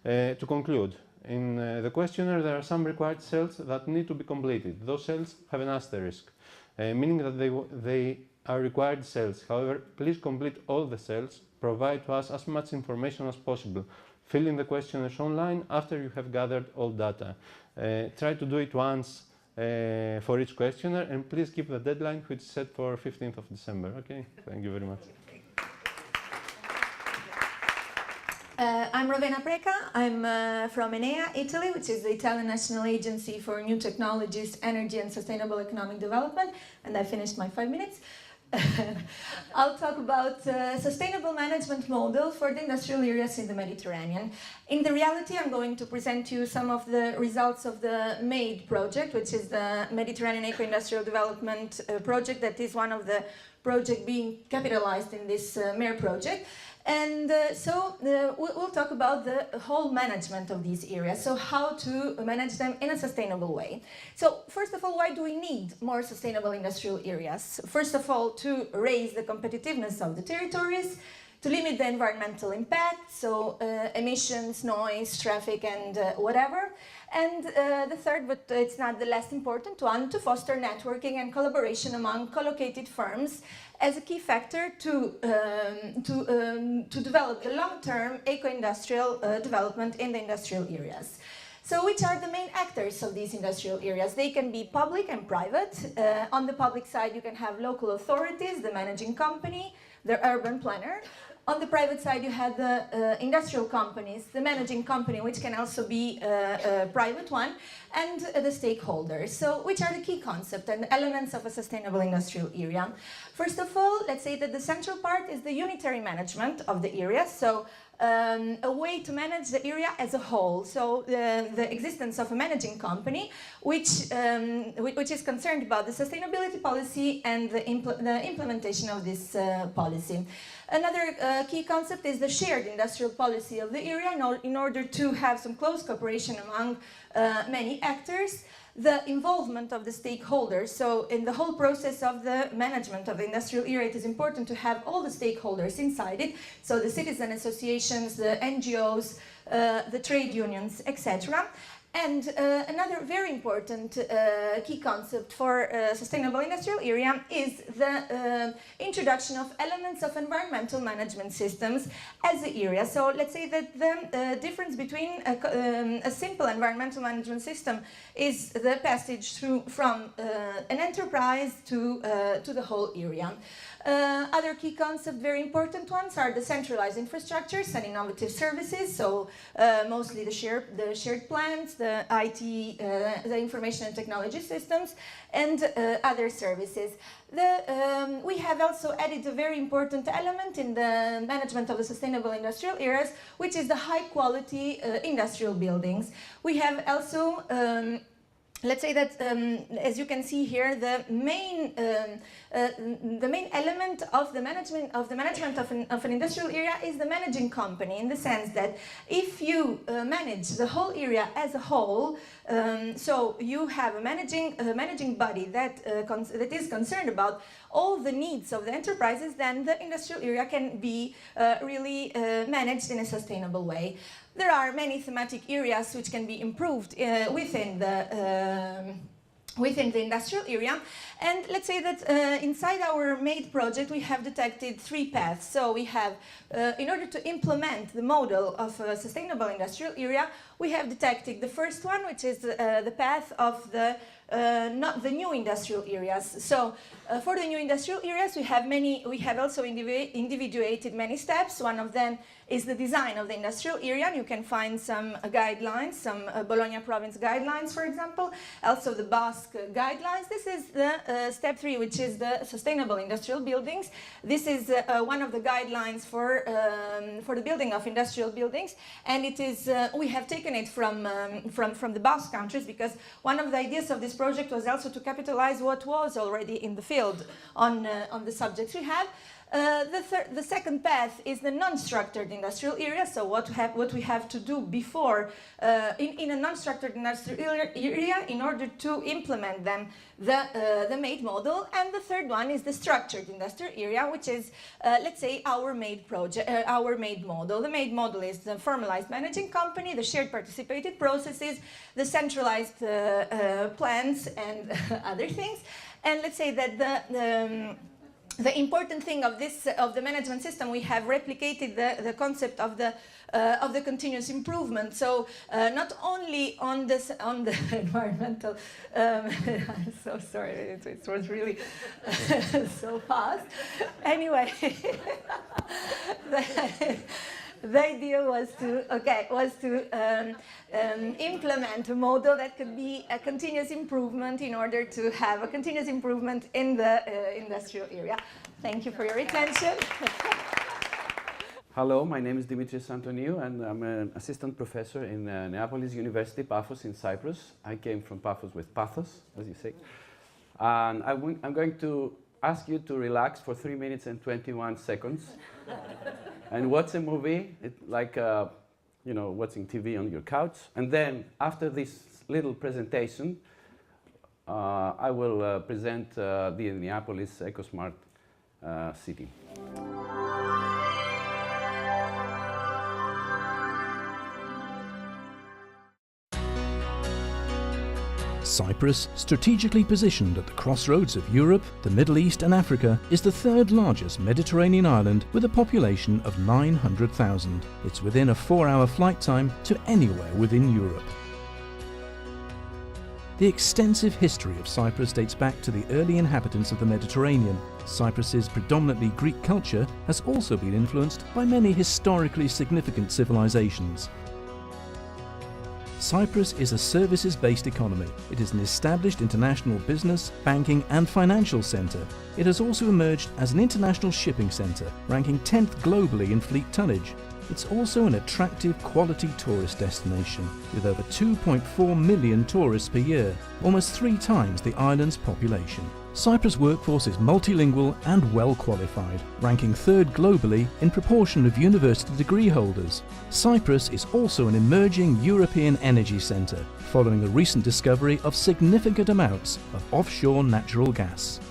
To conclude, in the questionnaire there are some required cells that need to be completed. Those cells have an asterisk, meaning that they are required cells. However, please complete all the cells, provide to us as much information as possible. Fill in the questionnaires online after you have gathered all data. Try to do it once for each questionnaire, and please keep the deadline which is set for 15th of December. Okay, thank you very much. I'm Ravenna Preca. I'm from Enea, Italy, which is the Italian National Agency for New Technologies, Energy and Sustainable Economic Development, and I finished my 5 minutes. I'll talk about sustainable management model for the industrial areas in the Mediterranean. In the reality, I'm going to present you some of the results of the MADE project, which is the Mediterranean Eco-Industrial Development project that is one of the projects being capitalized in this MER project. And we'll talk about the whole management of these areas, so how to manage them in a sustainable way. So first of all, why do we need more sustainable industrial areas? First of all, to raise the competitiveness of the territories, to limit the environmental impact, so emissions, noise, traffic, and whatever, And the third, but it's not the less important one, to foster networking and collaboration among co-located firms as a key factor to develop the long-term eco-industrial development in the industrial areas. So which are the main actors of these industrial areas? They can be public and private. On the public side, you can have local authorities, the managing company, the urban planner. On the private side, you have the industrial companies, the managing company, which can also be a private one, and the stakeholders. So which are the key concepts and elements of a sustainable industrial area? First of all, let's say that the central part is the unitary management of the area. So a way to manage the area as a whole. So the existence of a managing company, which is concerned about the sustainability policy and the implementation of this policy. Another key concept is the shared industrial policy of the area in order to have some close cooperation among many actors. The involvement of the stakeholders. So in the whole process of the management of the industrial area, it is important to have all the stakeholders inside it. So the citizen associations, the NGOs, the trade unions, etc. And another very important key concept for a sustainable industrial area is the introduction of elements of environmental management systems as the area. So let's say that the difference between a simple environmental management system is the passage from an enterprise to the whole area. Other key concepts, very important ones, are the centralized infrastructures and innovative services. So mostly the shared plants, the IT, the information and technology systems, and other services. We have also added a very important element in the management of the sustainable industrial areas, which is the high quality industrial buildings. We have also let's say that, as you can see here, the main element of the management of an industrial area is the managing company, in the sense that if you manage the whole area as a whole, so you have a managing body that is concerned about all the needs of the enterprises, then the industrial area can be really managed in a sustainable way. There are many thematic areas which can be improved within the industrial area, and let's say that inside our MADE project we have detected 3 paths. So we have, in order to implement the model of a sustainable industrial area, we have detected the first one, which is the path of not the new industrial areas. So for the new industrial areas, we have also individuated many steps. One of them is the design of the industrial area. You can find some guidelines, some Bologna province guidelines, for example, also the Basque guidelines. This is the step 3, which is the sustainable industrial buildings. This is one of the guidelines for the building of industrial buildings, and it is we have taken it from the Basque countries, because one of the ideas of this project was also to capitalize what was already in the field on the subjects we have. The second path is the non-structured industrial area. So what we have to do before in a non-structured industrial area in order to implement then the MADE model. And the third one is the structured industrial area, which is let's say our MADE project, our MADE model. The MADE model is the formalized managing company, the shared participated processes, the centralized plans, and other things. And let's say that the important thing of the management system, we have replicated the concept of the continuous improvement. So not only on the environmental, I'm so sorry, it was really so fast. Anyway, the idea was to implement a model that could be a continuous improvement in order to have a continuous improvement in the industrial area. Thank you for your attention. Hello, my name is Dimitris Antoniou, and I'm an assistant professor in Neapolis University, Paphos in Cyprus. I came from Paphos with pathos, as you say. And I'm going to ask you to relax for 3 minutes and 21 seconds and watch a movie, like watching TV on your couch. And then, after this little presentation, I will present the Neapolis EcoSmart city. Cyprus, strategically positioned at the crossroads of Europe, the Middle East and Africa, is the third largest Mediterranean island with a population of 900,000. It's within a 4-hour flight time to anywhere within Europe. The extensive history of Cyprus dates back to the early inhabitants of the Mediterranean. Cyprus's predominantly Greek culture has also been influenced by many historically significant civilizations. Cyprus is a services-based economy. It is an established international business, banking and financial centre. It has also emerged as an international shipping centre, ranking 10th globally in fleet tonnage. It's also an attractive quality tourist destination, with over 2.4 million tourists per year, almost 3 times the island's population. Cyprus' workforce is multilingual and well qualified, ranking 3rd globally in proportion of university degree holders. Cyprus is also an emerging European energy centre, following the recent discovery of significant amounts of offshore natural gas.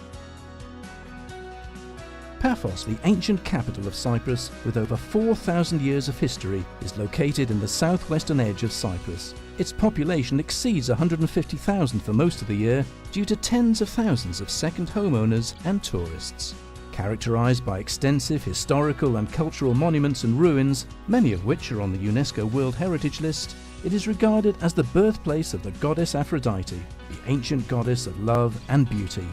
Paphos, the ancient capital of Cyprus, with over 4,000 years of history, is located in the southwestern edge of Cyprus. Its population exceeds 150,000 for most of the year due to tens of thousands of second homeowners and tourists. Characterized by extensive historical and cultural monuments and ruins, many of which are on the UNESCO World Heritage List, it is regarded as the birthplace of the goddess Aphrodite, the ancient goddess of love and beauty.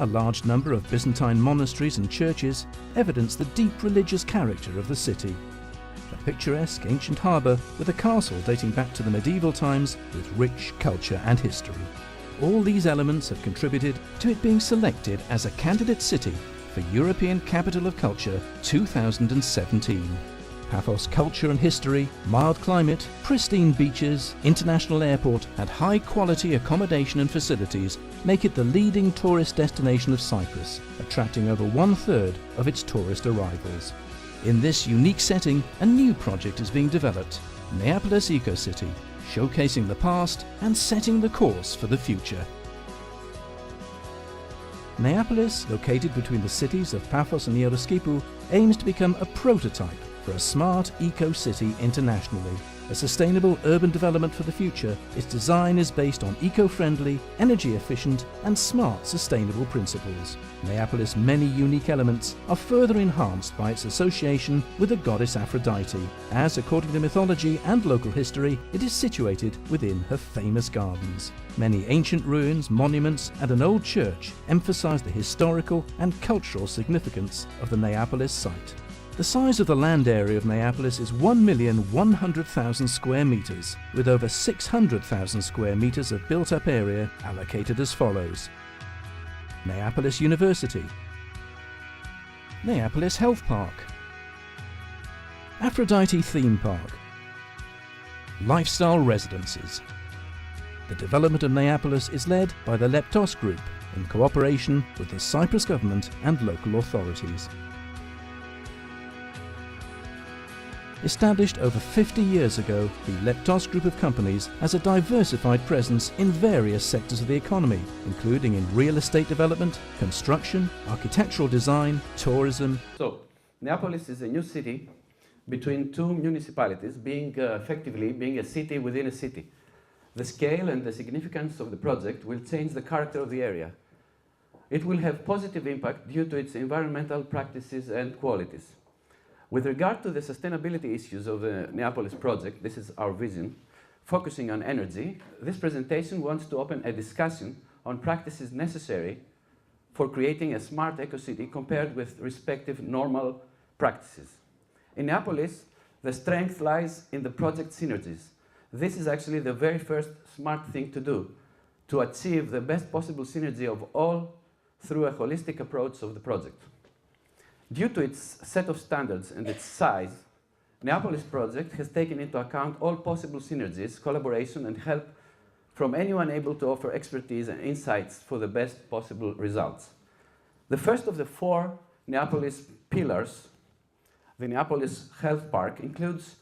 A large number of Byzantine monasteries and churches evidence the deep religious character of the city. A picturesque ancient harbour with a castle dating back to the medieval times with rich culture and history. All these elements have contributed to it being selected as a candidate city for European Capital of Culture 2017. Paphos' culture and history, mild climate, pristine beaches, international airport and high-quality accommodation and facilities make it the leading tourist destination of Cyprus, attracting over 1/3 of its tourist arrivals. In this unique setting, a new project is being developed, Neapolis Eco-City, showcasing the past and setting the course for the future. Neapolis, located between the cities of Paphos and Ieroskipou, aims to become a prototype for a smart eco-city internationally. A sustainable urban development for the future, its design is based on eco-friendly, energy-efficient and smart sustainable principles. Neapolis' many unique elements are further enhanced by its association with the goddess Aphrodite, as according to mythology and local history, it is situated within her famous gardens. Many ancient ruins, monuments and an old church emphasize the historical and cultural significance of the Neapolis site. The size of the land area of Neapolis is 1,100,000 square metres, with over 600,000 square metres of built-up area allocated as follows. Neapolis University, Neapolis Health Park, Aphrodite Theme Park, Lifestyle Residences. The development of Neapolis is led by the Leptos Group in cooperation with the Cyprus government and local authorities. Established over 50 years ago, the Leptos Group of companies has a diversified presence in various sectors of the economy, including in real estate development, construction, architectural design, tourism. So, Neapolis is a new city between 2 municipalities, effectively being a city within a city. The scale and the significance of the project will change the character of the area. It will have positive impact due to its environmental practices and qualities. With regard to the sustainability issues of the Neapolis project, this is our vision, focusing on energy, this presentation wants to open a discussion on practices necessary for creating a smart eco-city compared with respective normal practices. In Neapolis, the strength lies in the project synergies. This is actually the very first smart thing to do, to achieve the best possible synergy of all through a holistic approach of the project. Due to its set of standards and its size, Neapolis project has taken into account all possible synergies, collaboration and help from anyone able to offer expertise and insights for the best possible results. The first of the 4 Neapolis pillars, the Neapolis Health Park, includes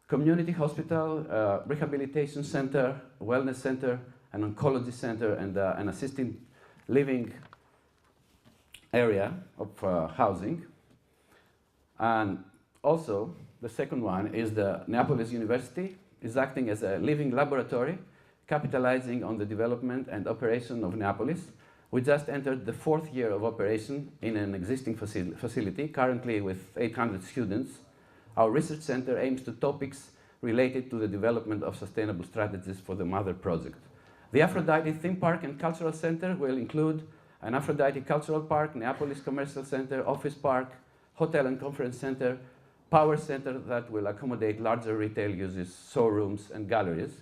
community hospital, rehabilitation center, wellness center, an oncology center and an assisted living area of housing. And also, the second one is the Neapolis University is acting as a living laboratory, capitalizing on the development and operation of Neapolis. We just entered the 4th year of operation in an existing facility, currently with 800 students. Our research center aims to topics related to the development of sustainable strategies for the mother project. The Aphrodite Theme Park and Cultural Center will include an Aphrodite Cultural Park, Neapolis Commercial Center, Office Park, Hotel and Conference Center, Power Center that will accommodate larger retail uses, showrooms and galleries.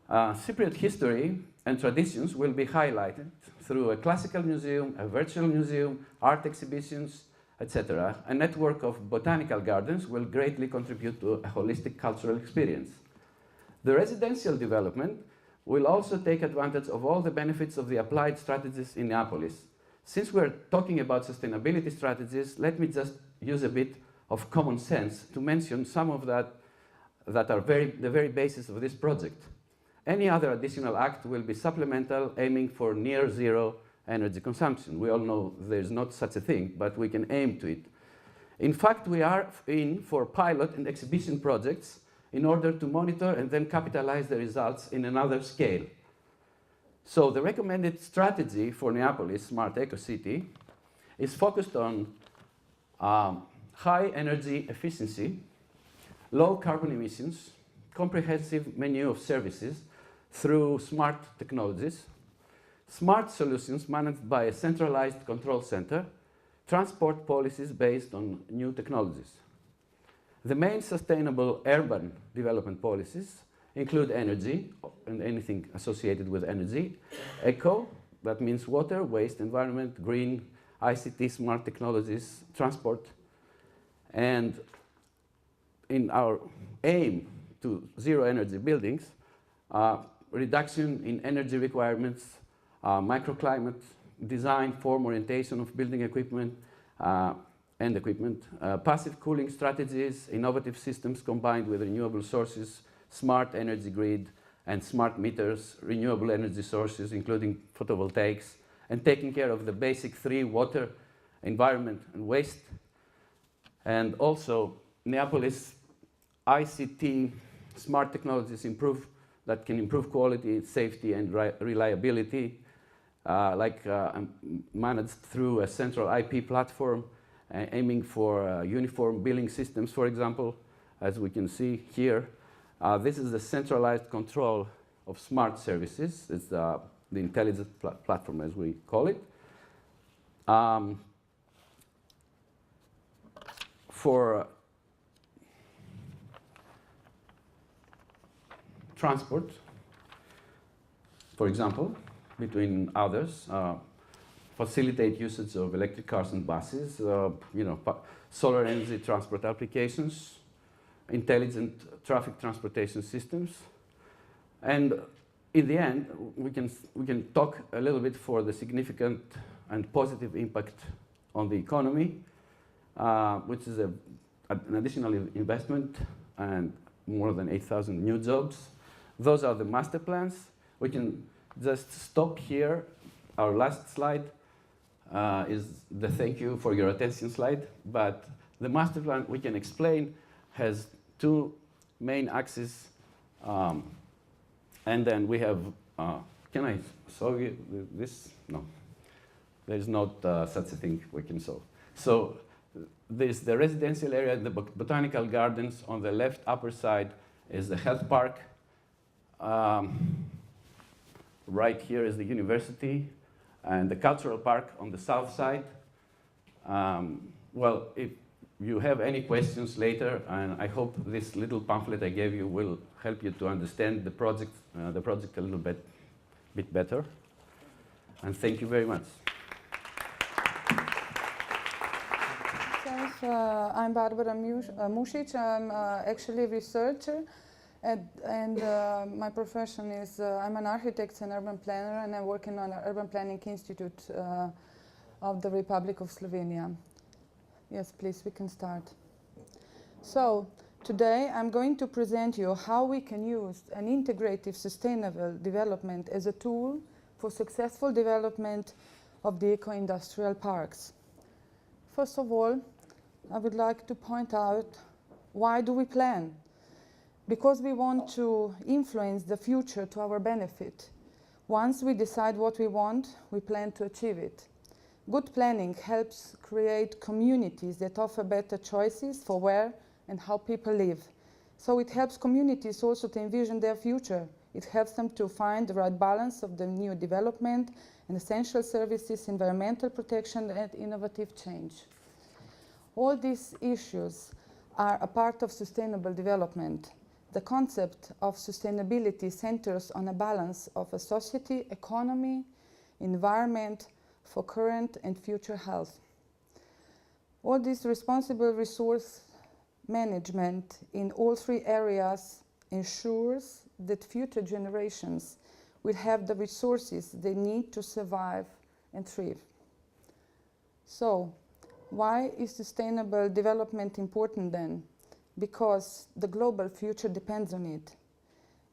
Cypriot history and traditions will be highlighted through a classical museum, a virtual museum, art exhibitions, etc. A network of botanical gardens will greatly contribute to a holistic cultural experience. The residential development will also take advantage of all the benefits of the applied strategies in Neapolis. Since we're talking about sustainability strategies, let me just use a bit of common sense to mention some of that are the very basis of this project. Any other additional act will be supplemental, aiming for near zero energy consumption. We all know there's not such a thing, but we can aim to it. In fact, we are in for pilot and exhibition projects in order to monitor and then capitalize the results in another scale. So the recommended strategy for Neapolis Smart Eco City is focused on high energy efficiency, low carbon emissions, comprehensive menu of services through smart technologies, smart solutions managed by a centralized control center, transport policies based on new technologies. The main sustainable urban development policies include energy and anything associated with energy, eco, that means water, waste, environment, green, ICT, smart technologies, transport, and in our aim to zero energy buildings, reduction in energy requirements, microclimate, design, form, orientation of building equipment and equipment, passive cooling strategies, innovative systems combined with renewable sources, smart energy grid, and smart meters, renewable energy sources, including photovoltaics, and taking care of the basic 3, water, environment, and waste. And also, Neapolis ICT smart technologies that can improve quality, safety, and reliability, managed through a central IP platform, aiming for uniform billing systems, for example, as we can see here. This is the centralized control of smart services. It's the intelligent platform, as we call it. For transport, for example, between others, facilitate usage of electric cars and buses, solar energy transport applications, intelligent traffic transportation systems, and in the end, we can talk a little bit for the significant and positive impact on the economy, which is an additional investment and more than 8,000 new jobs. Those are the master plans. We can just stop here. Our last slide is the thank you for your attention slide, but the master plan, we can explain, has 2 main axes, and then we have, can I show you this? No, there's not such a thing we can show. So there's the residential area, the botanical gardens. On the left upper side is the health park. Right here is the university, and the cultural park on the south side. Well, if you have any questions later, and I hope this little pamphlet I gave you will help you to understand the project a little bit better. And thank you very much. I'm Barbara Music. I'm actually a researcher, and my profession is I'm an architect and urban planner, and I'm working on an urban planning institute of the Republic of Slovenia. Yes, please, we can start. So today I'm going to present you how we can use an integrative sustainable development as a tool for successful development of the eco-industrial parks. First of all, I would like to point out, why do we plan? because we want to influence the future to our benefit. Once we decide what we want, we plan to achieve it. Good planning helps create communities that offer better choices for where and how people live. So it helps communities also to envision their future. It helps them to find the right balance of the new development and essential services, environmental protection, and innovative change. All these issues are a part of sustainable development. The concept of sustainability centers on a balance of a society, economy, environment for current and future health. All this responsible resource management in all three areas ensures that future generations will have the resources they need to survive and thrive. So, why is sustainable development important then? Because the global future depends on it.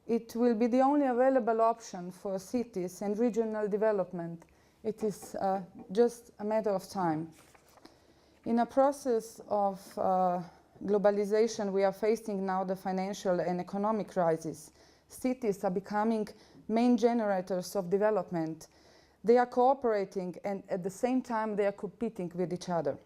It will be the only available option for cities and regional development. It is just a matter of time. In a process of globalization, we are facing now the financial and economic crisis. Cities are becoming main generators of development. They are cooperating, and at the same time they are competing with each other.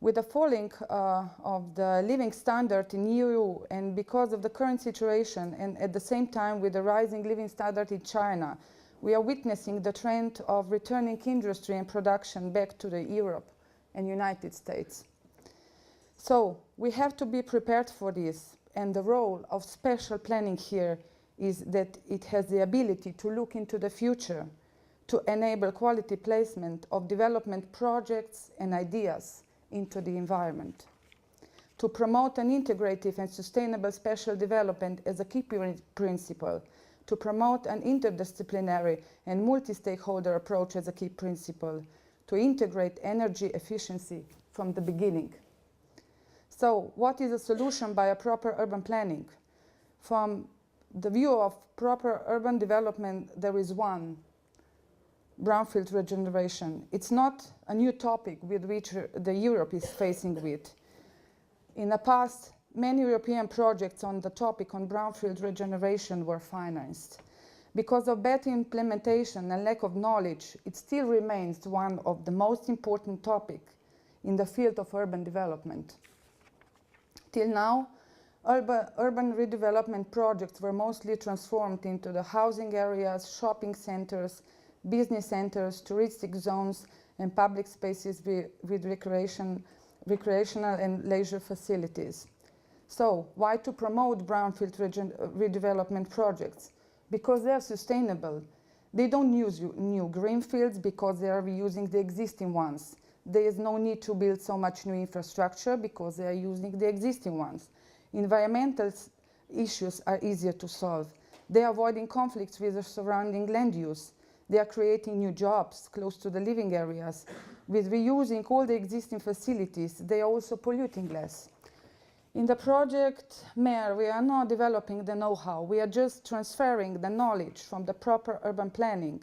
With the falling of the living standard in EU, and because of the current situation, and at the same time with the rising living standard in China, we are witnessing the trend of returning industry and production back to Europe and United States. So we have to be prepared for this, and the role of special planning here is that it has the ability to look into the future, to enable quality placement of development projects and ideas into the environment, to promote an integrative and sustainable special development as a key principle, to promote an interdisciplinary and multi-stakeholder approach as a key principle, to integrate energy efficiency from the beginning. So what is a solution by a proper urban planning? From the view of proper urban development, there is one: brownfield regeneration. It's not a new topic with which the Europe is facing with. In the past, many European projects on the topic on brownfield regeneration were financed. Because of better implementation and lack of knowledge, it still remains one of the most important topics in the field of urban development. Till now, urban redevelopment projects were mostly transformed into the housing areas, shopping centers, business centers, touristic zones, and public spaces with recreational and leisure facilities. So, why to promote brownfield redevelopment projects? Because they are sustainable. They don't use new greenfields because they are reusing the existing ones. There is no need to build so much new infrastructure because they are using the existing ones. Environmental issues are easier to solve. They are avoiding conflicts with the surrounding land use. They are creating new jobs close to the living areas. With reusing all the existing facilities, they are also polluting less. In the project MER, we are not developing the know-how. We are just transferring the knowledge from the proper urban planning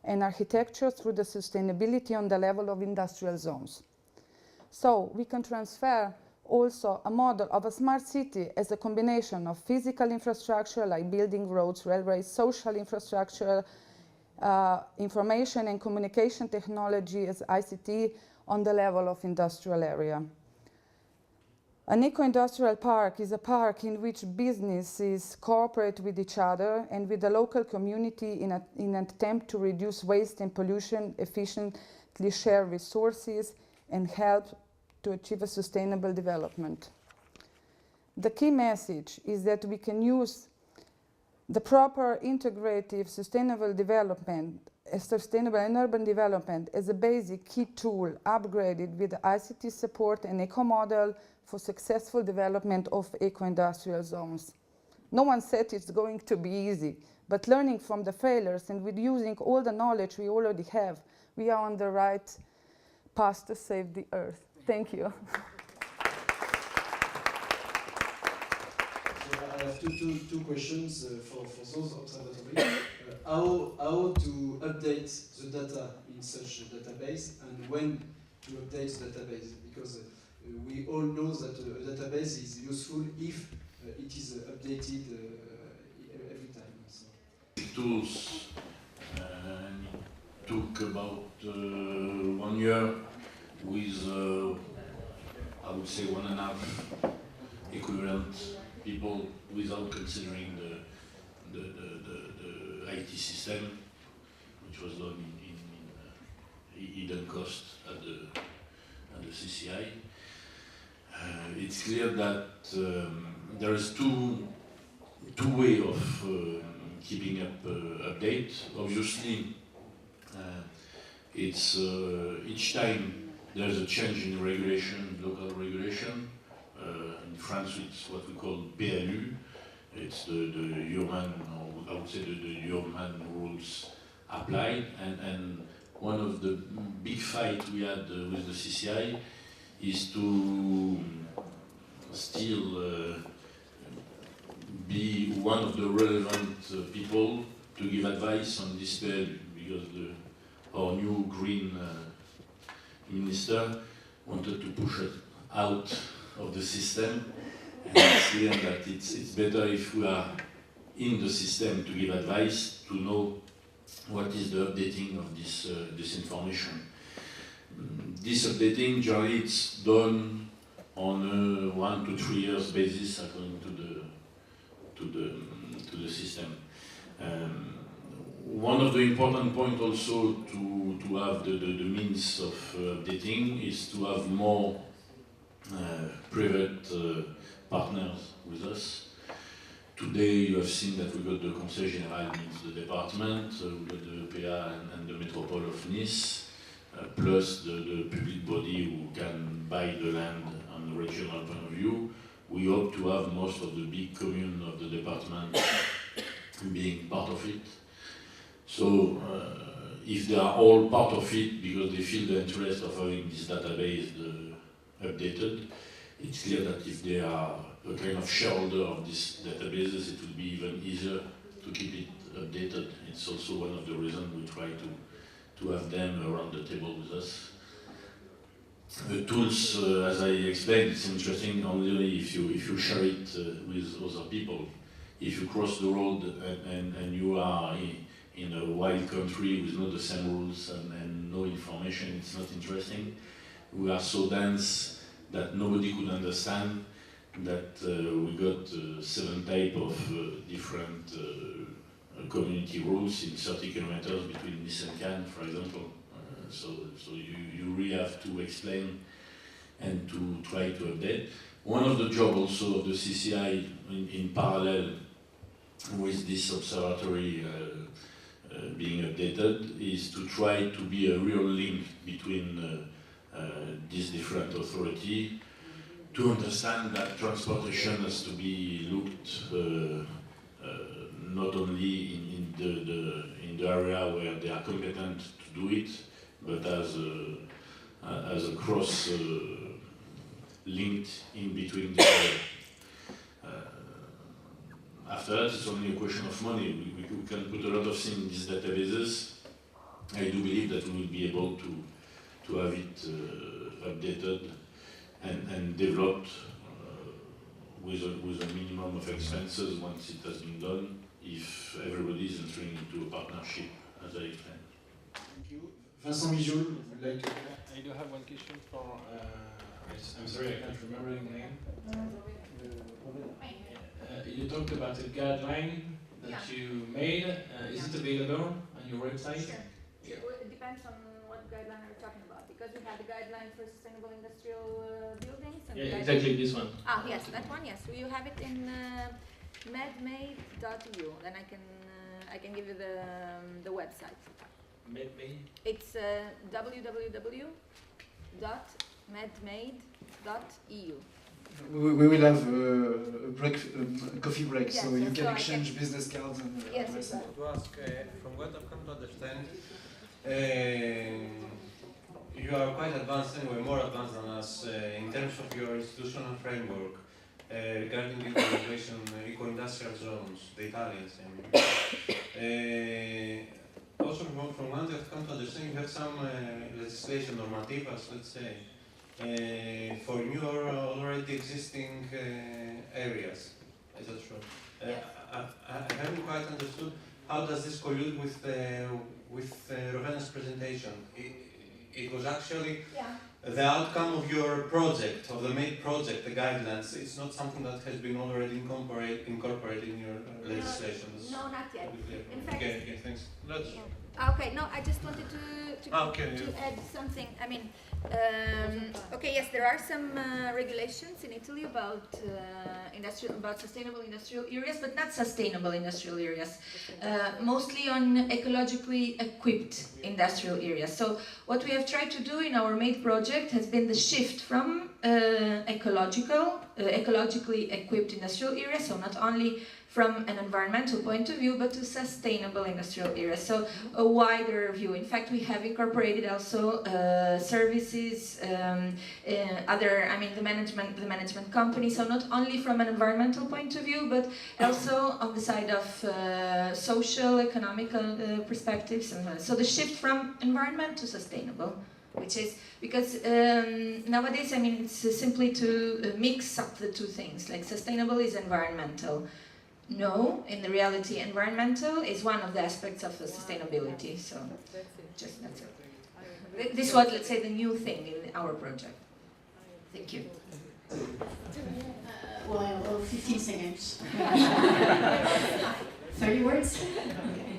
and architecture through the sustainability on the level of industrial zones. So we can transfer also a model of a smart city as a combination of physical infrastructure like building roads, railways, social infrastructure, information and communication technology as ICT on the level of industrial area. An eco-industrial park is a park in which businesses cooperate with each other and with the local community in an attempt to reduce waste and pollution, efficiently share resources, and help to achieve a sustainable development. The key message is that we can use the proper integrative sustainable development, sustainable and urban development as a basic key tool upgraded with ICT support and eco-model for successful development of eco-industrial zones. No one said it's going to be easy, but learning from the failures and with using all the knowledge we already have, we are on the right path to save the earth. Thank you. I have two questions for those observatories. How to update the data in such a database, and when to update the database? Because we all know that a database is useful if it is updated every time. So. Tools took about 1 year with, I would say, 1.5 equivalent people without considering the IT system, which was done in hidden cost at the CCI. It's clear that there is two ways of keeping up update. Obviously, it's each time there's a change in regulation, local regulation. In France, it's what we call PLU. It's the human, or I would say the human rules applied. And one of the big fight we had with the CCI is to still be one of the relevant people to give advice on this PLU, because our new green minister wanted to push it out of the system, and it's clear that it's better if we are in the system to give advice, to know what is the updating of this information. This updating, generally, it's done on a 1 to 3 years basis according to the system. One of the important points also to have the means of updating is to have more private partners with us. Today you have seen that we got the Conseil Général, means the department, we got the EPA and the Métropole of Nice, plus the public body who can buy the land on the regional point of view. We hope to have most of the big communes of the department being part of it. So if they are all part of it because they feel the interest of having this database updated, it's clear that if they are a kind of shareholder of these databases, it will be even easier to keep it updated. It's also one of the reasons we try to have them around the table with us. The tools, as I explained, it's interesting only if you share it with other people. If you cross the road and you are in a wild country with not the same rules and no information, it's not interesting. We are so dense that nobody could understand that we got 7 types of different community rules in 30 kilometers between Nice and Cannes, for example. So you really have to explain and to try to update. One of the jobs also of the CCI in parallel with this observatory being updated is to try to be a real link between these different authorities, to understand that transportation has to be looked not only in the area where they are competent to do it, but as a cross linked in between the after that, it's only a question of money. We can put a lot of things in these databases. I do believe that we will be able to have it updated and developed with a minimum of expenses once it has been done, if everybody is entering into a partnership, as I explained. Thank you. Vincent Mijoul would like to... I do have one question for, I'm sorry, I can't remember the name. You talked about a guideline that you made. Is it available on your website? Sure. It depends on what guideline are you talking about, because we have the guideline for sustainable industrial buildings. And yeah, exactly this one. Ah, yes, that one. Yes, you have it in medmade.eu. Then I can give you the website. Medmade. It's www.medmade.eu. We will have a coffee break, yes, so you can so exchange business cards and yes, addresses. To ask, from what I've come to understand, you are quite advanced anyway, more advanced than us in terms of your institutional framework regarding the eco-regulation, eco-industrial zones, the Italians. Also, from what I've come to understand, you have some legislation, normativas, let's say, for new or already existing areas. Is that true? I haven't quite understood how does this collude with Rowena's presentation. It was actually the outcome of your project, of the MADE project, the guidelines. It's not something that has been already incorporated in your legislation. No, not yet. In fact, okay, thanks. Okay, no, I just wanted to add something. I mean, okay, yes, there are some regulations in Italy about sustainable industrial areas, but not sustainable industrial areas, mostly on ecologically equipped industrial areas. So what we have tried to do in our MADE project has been the shift from ecologically equipped industrial areas, so not only from an environmental point of view, but to sustainable industrial areas. So a wider view. In fact, we have incorporated also services, the management company. So not only from an environmental point of view, but also on the side of social, economical perspectives. So the shift from environment to sustainable, which is because nowadays, I mean, it's simply to mix up the two things. Like sustainable is environmental. No, in the reality, environmental is one of the aspects of the sustainability. So, that's it. This was, let's say, the new thing in our project. Thank you. Well, 15 seconds. 30 words. Okay.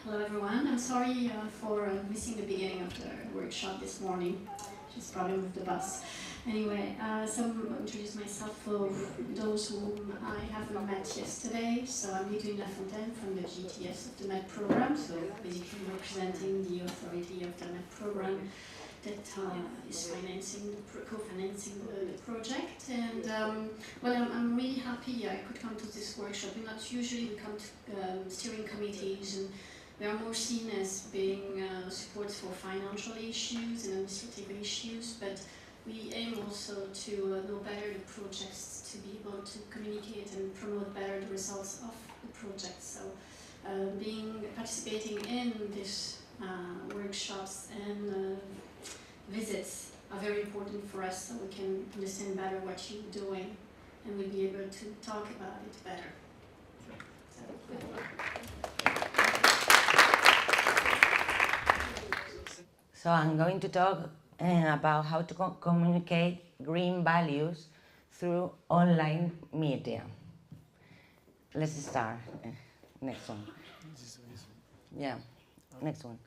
Hello everyone. I'm sorry for missing the beginning of the workshop this morning. Just problem with the bus. Anyway, so I'll introduce myself for those whom I haven't met yesterday. So I'm Lidwine Lafontaine from the GTS of the MED program, so basically representing the authority of the MED program that is co-financing the project. And well, I'm really happy I could come to this workshop. We not usually come to steering committees, and we are more seen as being support for financial issues and administrative issues, but we aim also to know better the projects, to be able to communicate and promote better the results of the project. So participating in these workshops and visits are very important for us, so we can understand better what you're doing and we'll be able to talk about it better. So I'm going to talk about how to communicate green values through online media. Let's start. Next one. Yeah, next one.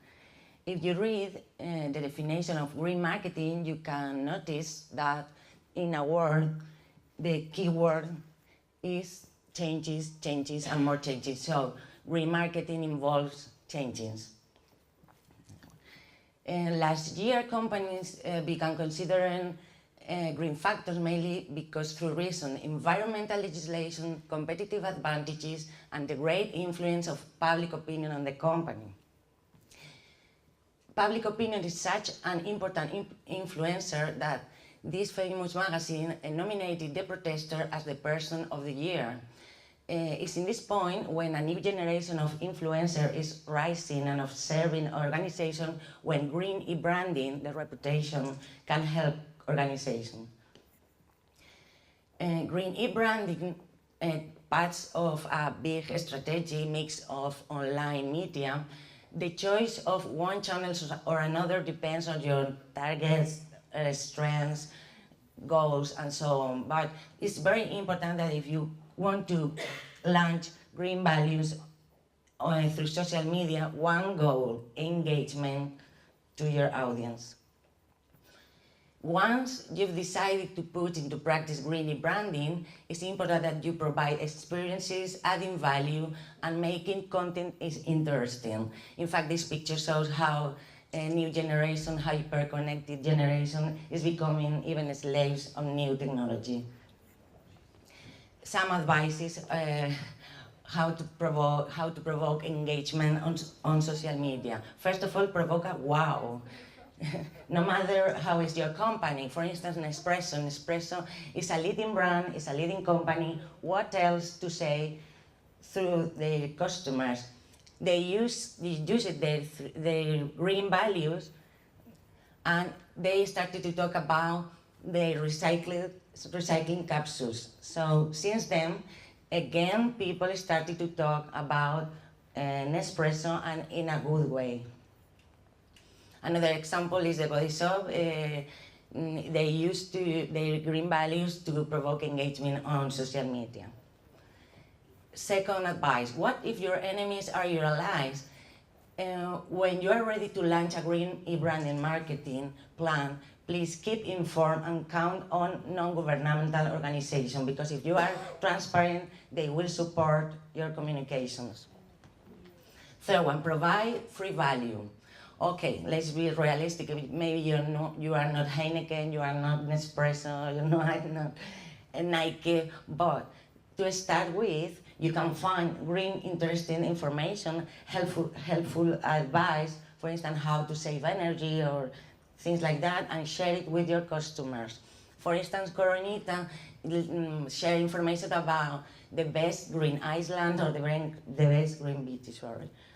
If you read the definition of green marketing, you can notice that in a word, the keyword is changes, changes, and more changes. So green marketing involves changes. Last year, companies began considering green factors mainly because through reason, environmental legislation, competitive advantages, and the great influence of public opinion on the company. Public opinion is such an important influencer that this famous magazine nominated the protester as the person of the year. It's in this point when a new generation of influencer is rising and observing organizations when green e-branding, the reputation, can help organizations. Green e-branding, parts of a big strategy mix of online media. The choice of one channel or another depends on your targets, strengths, goals, and so on. But it's very important that if you want to launch green values through social media, one goal, engagement to your audience. Once you've decided to put into practice green branding, it's important that you provide experiences, adding value, and making content is interesting. In fact, this picture shows how a new generation, hyper-connected generation, is becoming even slaves of new technology. Some advices how to provoke engagement on social media. First of all, provoke a wow. No matter how is your company, for instance, Nespresso is a leading brand, is a leading company. What else to say through the customers? They use their green values, and they started to talk about the recycling capsules. So since then, again, people started to talk about Nespresso and in a good way. Another example is the Body Shop. They use their green values to provoke engagement on social media. Second advice, what if your enemies are your allies? When you are ready to launch a green e-branding marketing plan, please keep informed and count on non-governmental organizations, because if you are transparent, they will support your communications. Third one, provide free value. Okay, let's be realistic. Maybe you are not Heineken, you are not Nespresso, you are not Nike, but to start with, you can find green, interesting information, helpful advice, for instance, how to save energy or things like that, and share it with your customers. For instance, Coronita share information about the best green island or the best green beaches,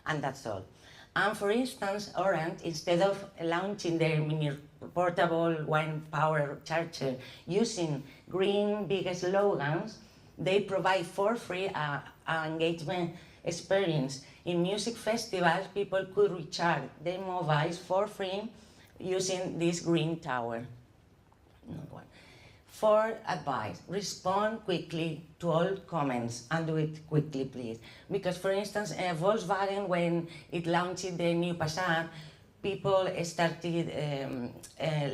and that's all. And for instance, Orange, instead of launching their mini portable wine power charger using green big slogans, they provide for free an engagement experience. In music festivals, people could recharge their mobiles for free using this green tower. Fourth advice, respond quickly to all comments, and do it quickly, please. Because for instance, Volkswagen, when it launched the new Passat, people started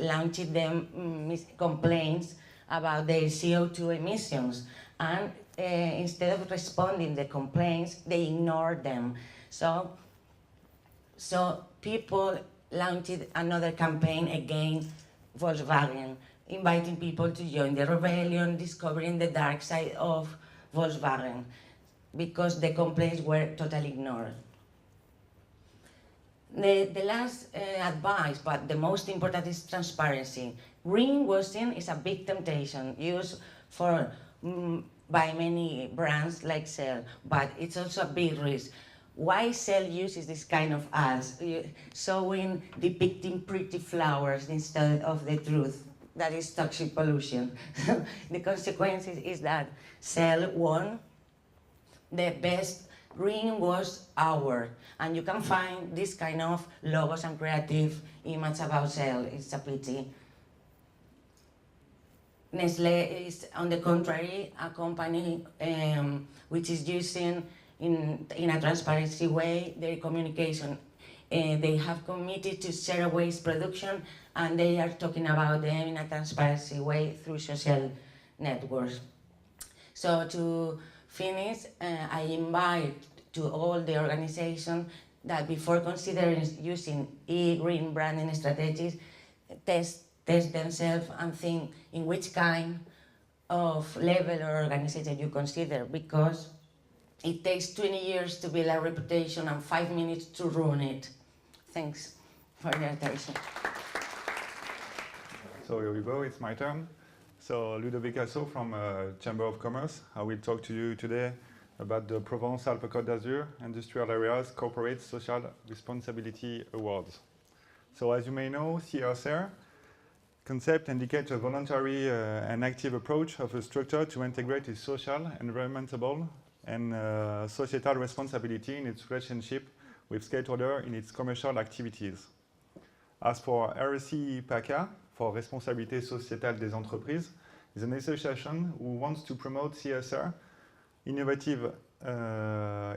launching them complaints about their CO2 emissions. And instead of responding the complaints, they ignored them. So people launched another campaign against Volkswagen, inviting people to join the rebellion, discovering the dark side of Volkswagen, because the complaints were totally ignored. The last advice, but the most important, is transparency. Greenwashing is a big temptation used by many brands like Shell, but it's also a big risk. Why Shell uses this kind of ads, depicting pretty flowers instead of the truth? That is toxic pollution. The consequence is that Shell won the best greenwash award, and you can find this kind of logos and creative image about Shell. It's a pity. Nestlé is, on the contrary, a company which is using in a transparency way their communication. They have committed to zero waste production, and they are talking about them in a transparency way through social networks. So to finish, I invite to all the organizations that before considering using green branding strategies, test themselves and think in which kind of level or organization you consider, because it takes 20 years to build a reputation and 5 minutes to ruin it. Thanks for your attention. So here we go, it's my turn. So Ludovic Asso from Chamber of Commerce. I will talk to you today about the Provence-Alpes-Côte d'Azur Industrial Areas Corporate Social Responsibility Awards. So as you may know, CSR concept indicates a voluntary and active approach of a structure to integrate its social, environmental, and societal responsibility in its relationship with stakeholders in its commercial activities. As for RSE PACA, for Responsabilité Sociétale des Entreprises, is an association who wants to promote CSR innovative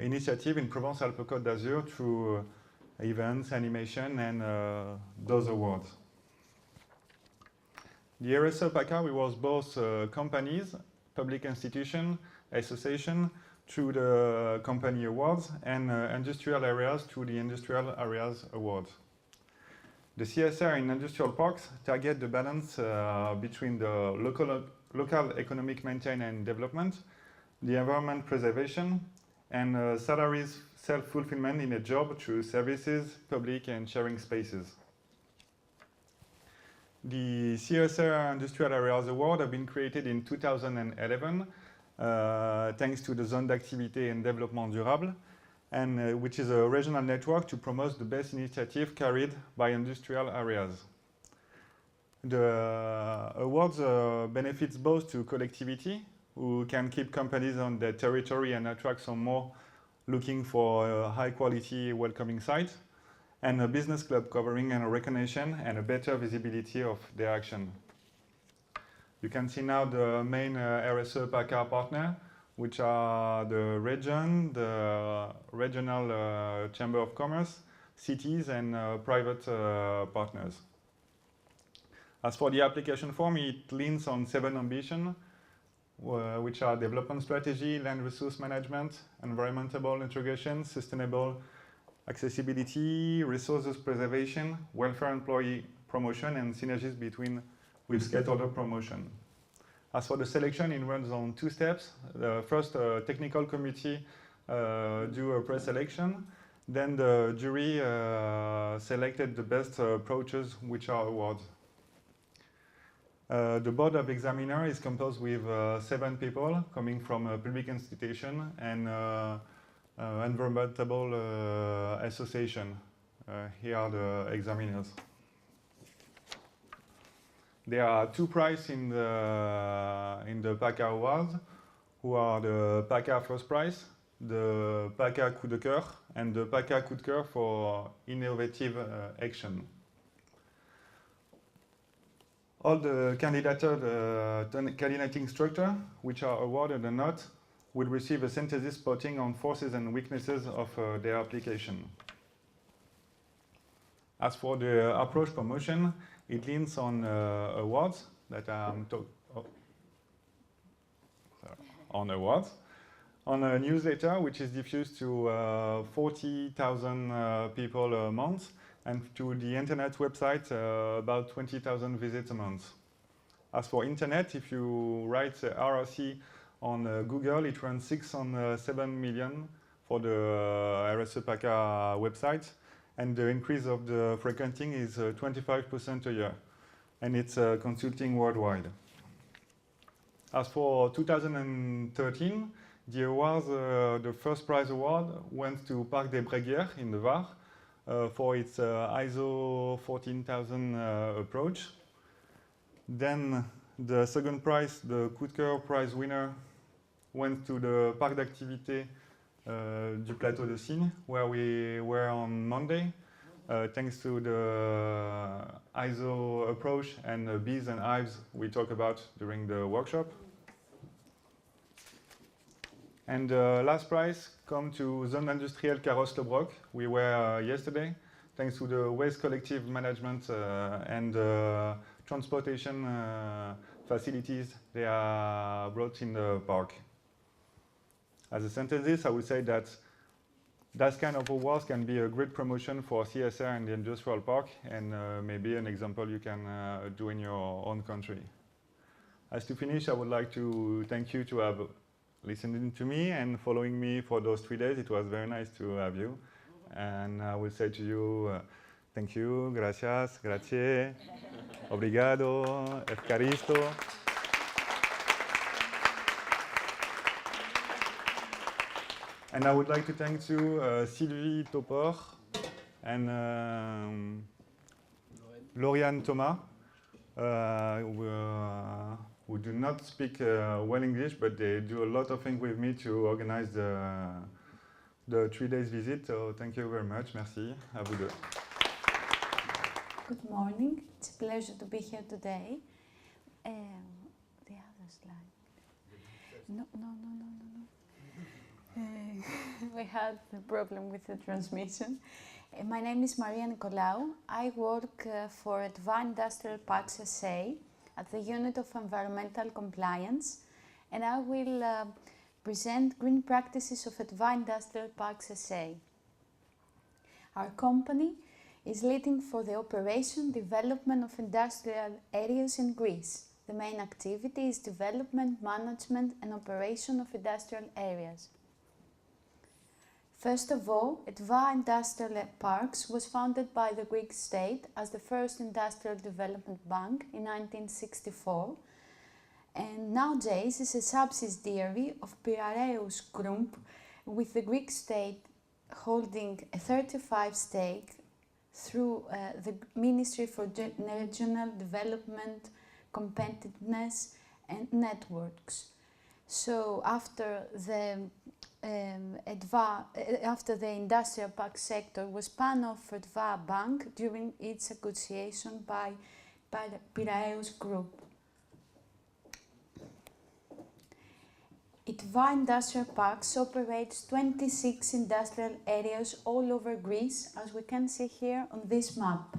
initiative in Provence-Alpes-Côte d'Azur through events, animation, and those awards. The RSE PACA rewards both companies, public institutions, associations through the company awards, and industrial areas through the industrial areas awards. The CSR in industrial parks target the balance between the local economic maintenance and development, the environment preservation, and salaries self-fulfillment in a job through services, public and sharing spaces. The CSR Industrial Areas Award have been created in 2011 thanks to the Zone d'Activité and Développement Durable, and which is a regional network to promote the best initiative carried by industrial areas. The awards benefits both to collectivity, who can keep companies on their territory and attract some more looking for a high quality welcoming site, and a business club covering a recognition and a better visibility of their action. You can see now the main RSE PACA partner, which are the region, the regional Chamber of Commerce, cities, and private partners. As for the application form, it leans on 7 ambitions, which are development strategy, land resource management, environmental integration, sustainable accessibility, resources preservation, welfare employee promotion, and synergies with stakeholder promotion. As for the selection, it runs on 2 steps. The first, technical committee do a pre-selection. Then the jury selected the best approaches, which are awards. The board of examiner is composed with 7 people coming from a public institution and environmental association. Here are the examiners. There are 2 prizes in the PACA awards, who are the PACA first prize, the PACA coup de cœur, and the PACA coup de cœur for innovative action. All the candidating structure, which are awarded or not, will receive a synthesis spotting on forces and weaknesses of their application. As for the approach promotion, it leans on awards that on awards, on a newsletter which is diffused to 40,000 people a month, and to the internet website about 20,000 visits a month. As for internet, if you write RRC on Google, it runs 7 million for the RSE PACA website, and the increase of the frequenting is 25% a year, and it's consulting worldwide. As for 2013, the awards, the first prize award went to Parc des Bréguières in the Var for its ISO 14000 approach. Then the second prize, the Coup de cœur prize winner, went to the Parc d'activité du Plateau de Signes, where we were on Monday, thanks to the ISO approach and the bees and hives we talked about during the workshop. And the last prize comes to Zone Industrielle Carrosse-Le-Broc. We were yesterday, thanks to the waste collective management and transportation facilities they are brought in the park. As a synthesis, I would say that that kind of awards can be a great promotion for CSR in the industrial park, and maybe an example you can do in your own country. As to finish, I would like to thank you to have listened to me and following me for those 3 days. It was very nice to have you. And I will say to you, thank you, gracias, grazie, obrigado, efkaristo. And I would like to thank you, Sylvie Topor and Lauriane Thomas, who do not speak well English, but they do a lot of things with me to organize the 3 days visit. So thank you very much. Merci. À vous deux. Good morning. It's a pleasure to be here today. The other slide. No. We had a problem with the transmission. My name is Maria Nicolaou. I work for Adva Industrial Parks SA at the Unit of Environmental Compliance, and I will present green practices of Adva Industrial Parks SA. Our company is leading for the operation development of industrial areas in Greece. The main activity is development, management and operation of industrial areas. First of all, Adva Industrial Parks was founded by the Greek state as the first industrial development bank in 1964, and nowadays is a subsidiary of Piraeus Group, with the Greek state holding a 35% through the Ministry for Regional Development, Competitiveness and Networks. So after the industrial park sector was spun off Edva Bank during its acquisition by Piraeus Group. Edva Industrial Parks operates 26 industrial areas all over Greece, as we can see here on this map.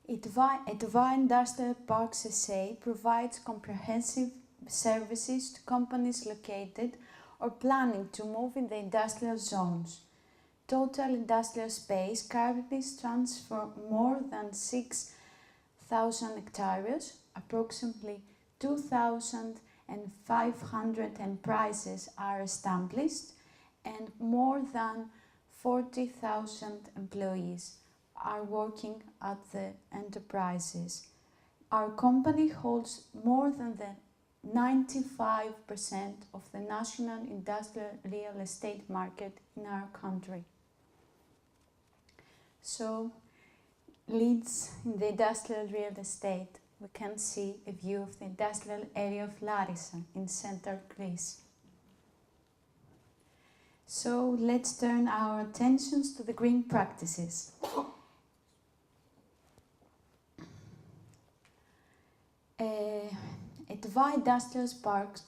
Edva Industrial Parks SA provides comprehensive services to companies located or planning to move in the industrial zones. Total industrial space currently stands for more than 6,000 hectares, approximately 2,500 enterprises are established, and more than 40,000 employees are working at the enterprises. Our company holds more than 95% of the national industrial real estate market in our country. So, leads in the industrial real estate. We can see a view of the industrial area of Larissa in central Greece. So let's turn our attentions to the green practices. Edva Industrial Parks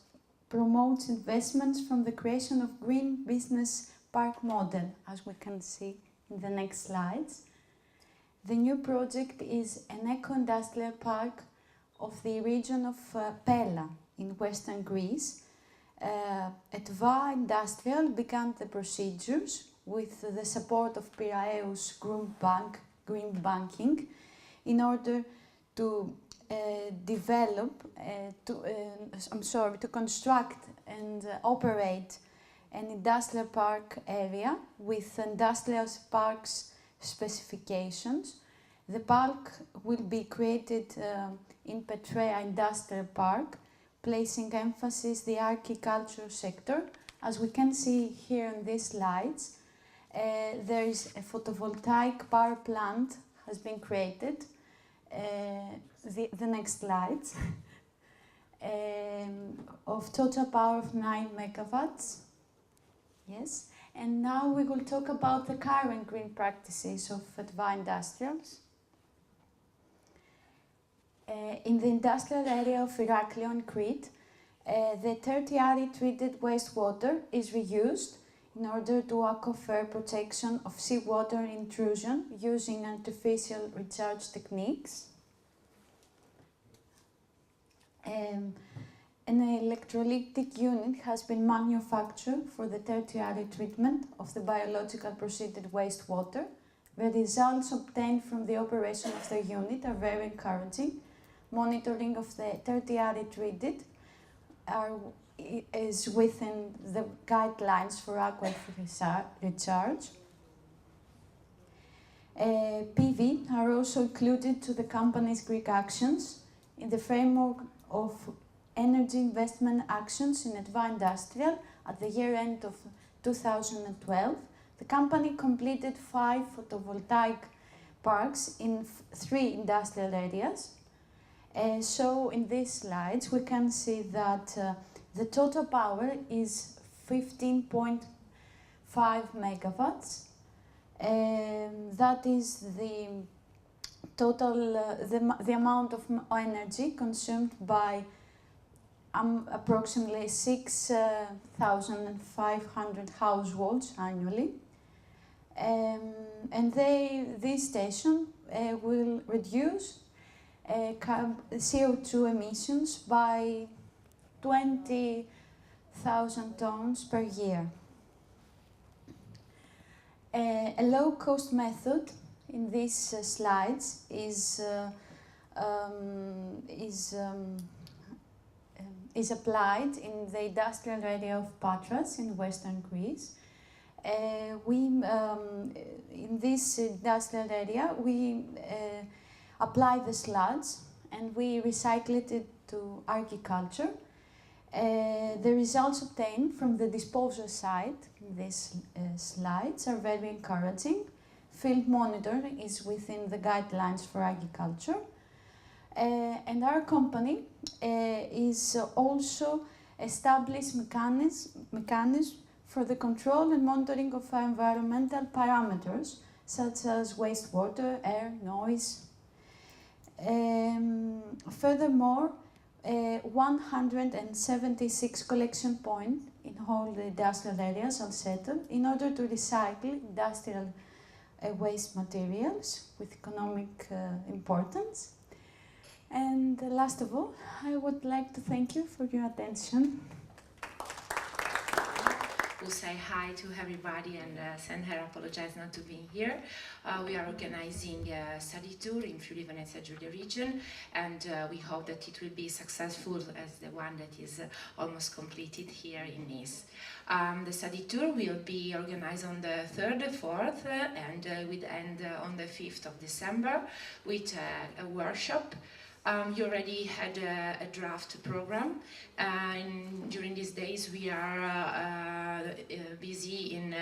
promotes investments from the creation of green business park model, as we can see in the next slides. The new project is an eco-industrial park of the region of Pella in western Greece. Edva Industrial began the procedures with the support of Piraeus Group Bank, Green Banking, in order to to construct and operate an industrial park area with industrial parks specifications. The park will be created in Petrea Industrial Park, placing emphasis the agriculture sector. As we can see here in these slides, there is a photovoltaic power plant has been created. The next slides of total power of 9 megawatts. Yes, and now we will talk about the current green practices of Edva Industrials. In the industrial area of Heraklion, Crete, the tertiary treated wastewater is reused in order to aquifer protection of seawater intrusion using artificial recharge techniques. An electrolytic unit has been manufactured for the tertiary treatment of the biological proceeded wastewater. The results obtained from the operation of the unit are very encouraging. Monitoring of the tertiary treated is within the guidelines for aquifer recharge. PV are also included to the company's Greek actions in the framework of energy investment actions in Edva Industrial. At the year end of 2012, the company completed 5 photovoltaic parks in 3 industrial areas. So in these slides we can see that the total power is 15.5 megawatts. That is the total, the amount of energy consumed by approximately 6,500 households annually. And this station will reduce CO2 emissions by 20,000 tons per year. A low-cost method in these slides is applied in the industrial area of Patras in western Greece. In this industrial area, we apply the sludge and we recycle it to agriculture. The results obtained from the disposal site, these slides, are very encouraging. Field monitoring is within the guidelines for agriculture. And our company is also established mechanism for the control and monitoring of environmental parameters such as wastewater, air, noise. Furthermore, 176 collection points in all the industrial areas are settled in order to recycle industrial waste materials with economic importance. And last of all, I would like to thank you for your attention. We'll say hi to everybody and send her apologize not to be here. We are organizing a study tour in Friuli Venezia Giulia region, and we hope that it will be successful as the one that is almost completed here in Nice. The study tour will be organized on the 3rd, 4th, and will end on the 5th of December with a workshop. You already had a draft program, and during these days we are busy in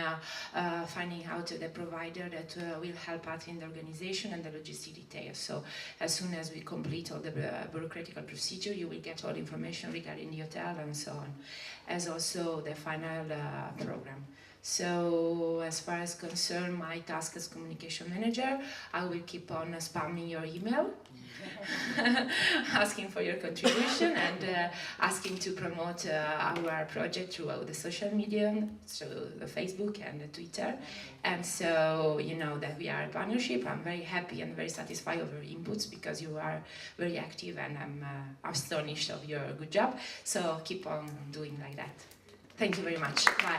finding out the provider that will help us in the organization and the logistic details. So as soon as we complete all the bureaucratic procedure, you will get all information regarding the hotel and so on, as also the final program. So as far as concerned my task as communication manager, I will keep on spamming your email, asking for your contribution and asking to promote our project throughout the social media, through the Facebook and the Twitter. And so you know that we are a partnership. I'm very happy and very satisfied of your inputs because you are very active, and I'm astonished of your good job. So keep on doing like that. Thank you very much. Bye.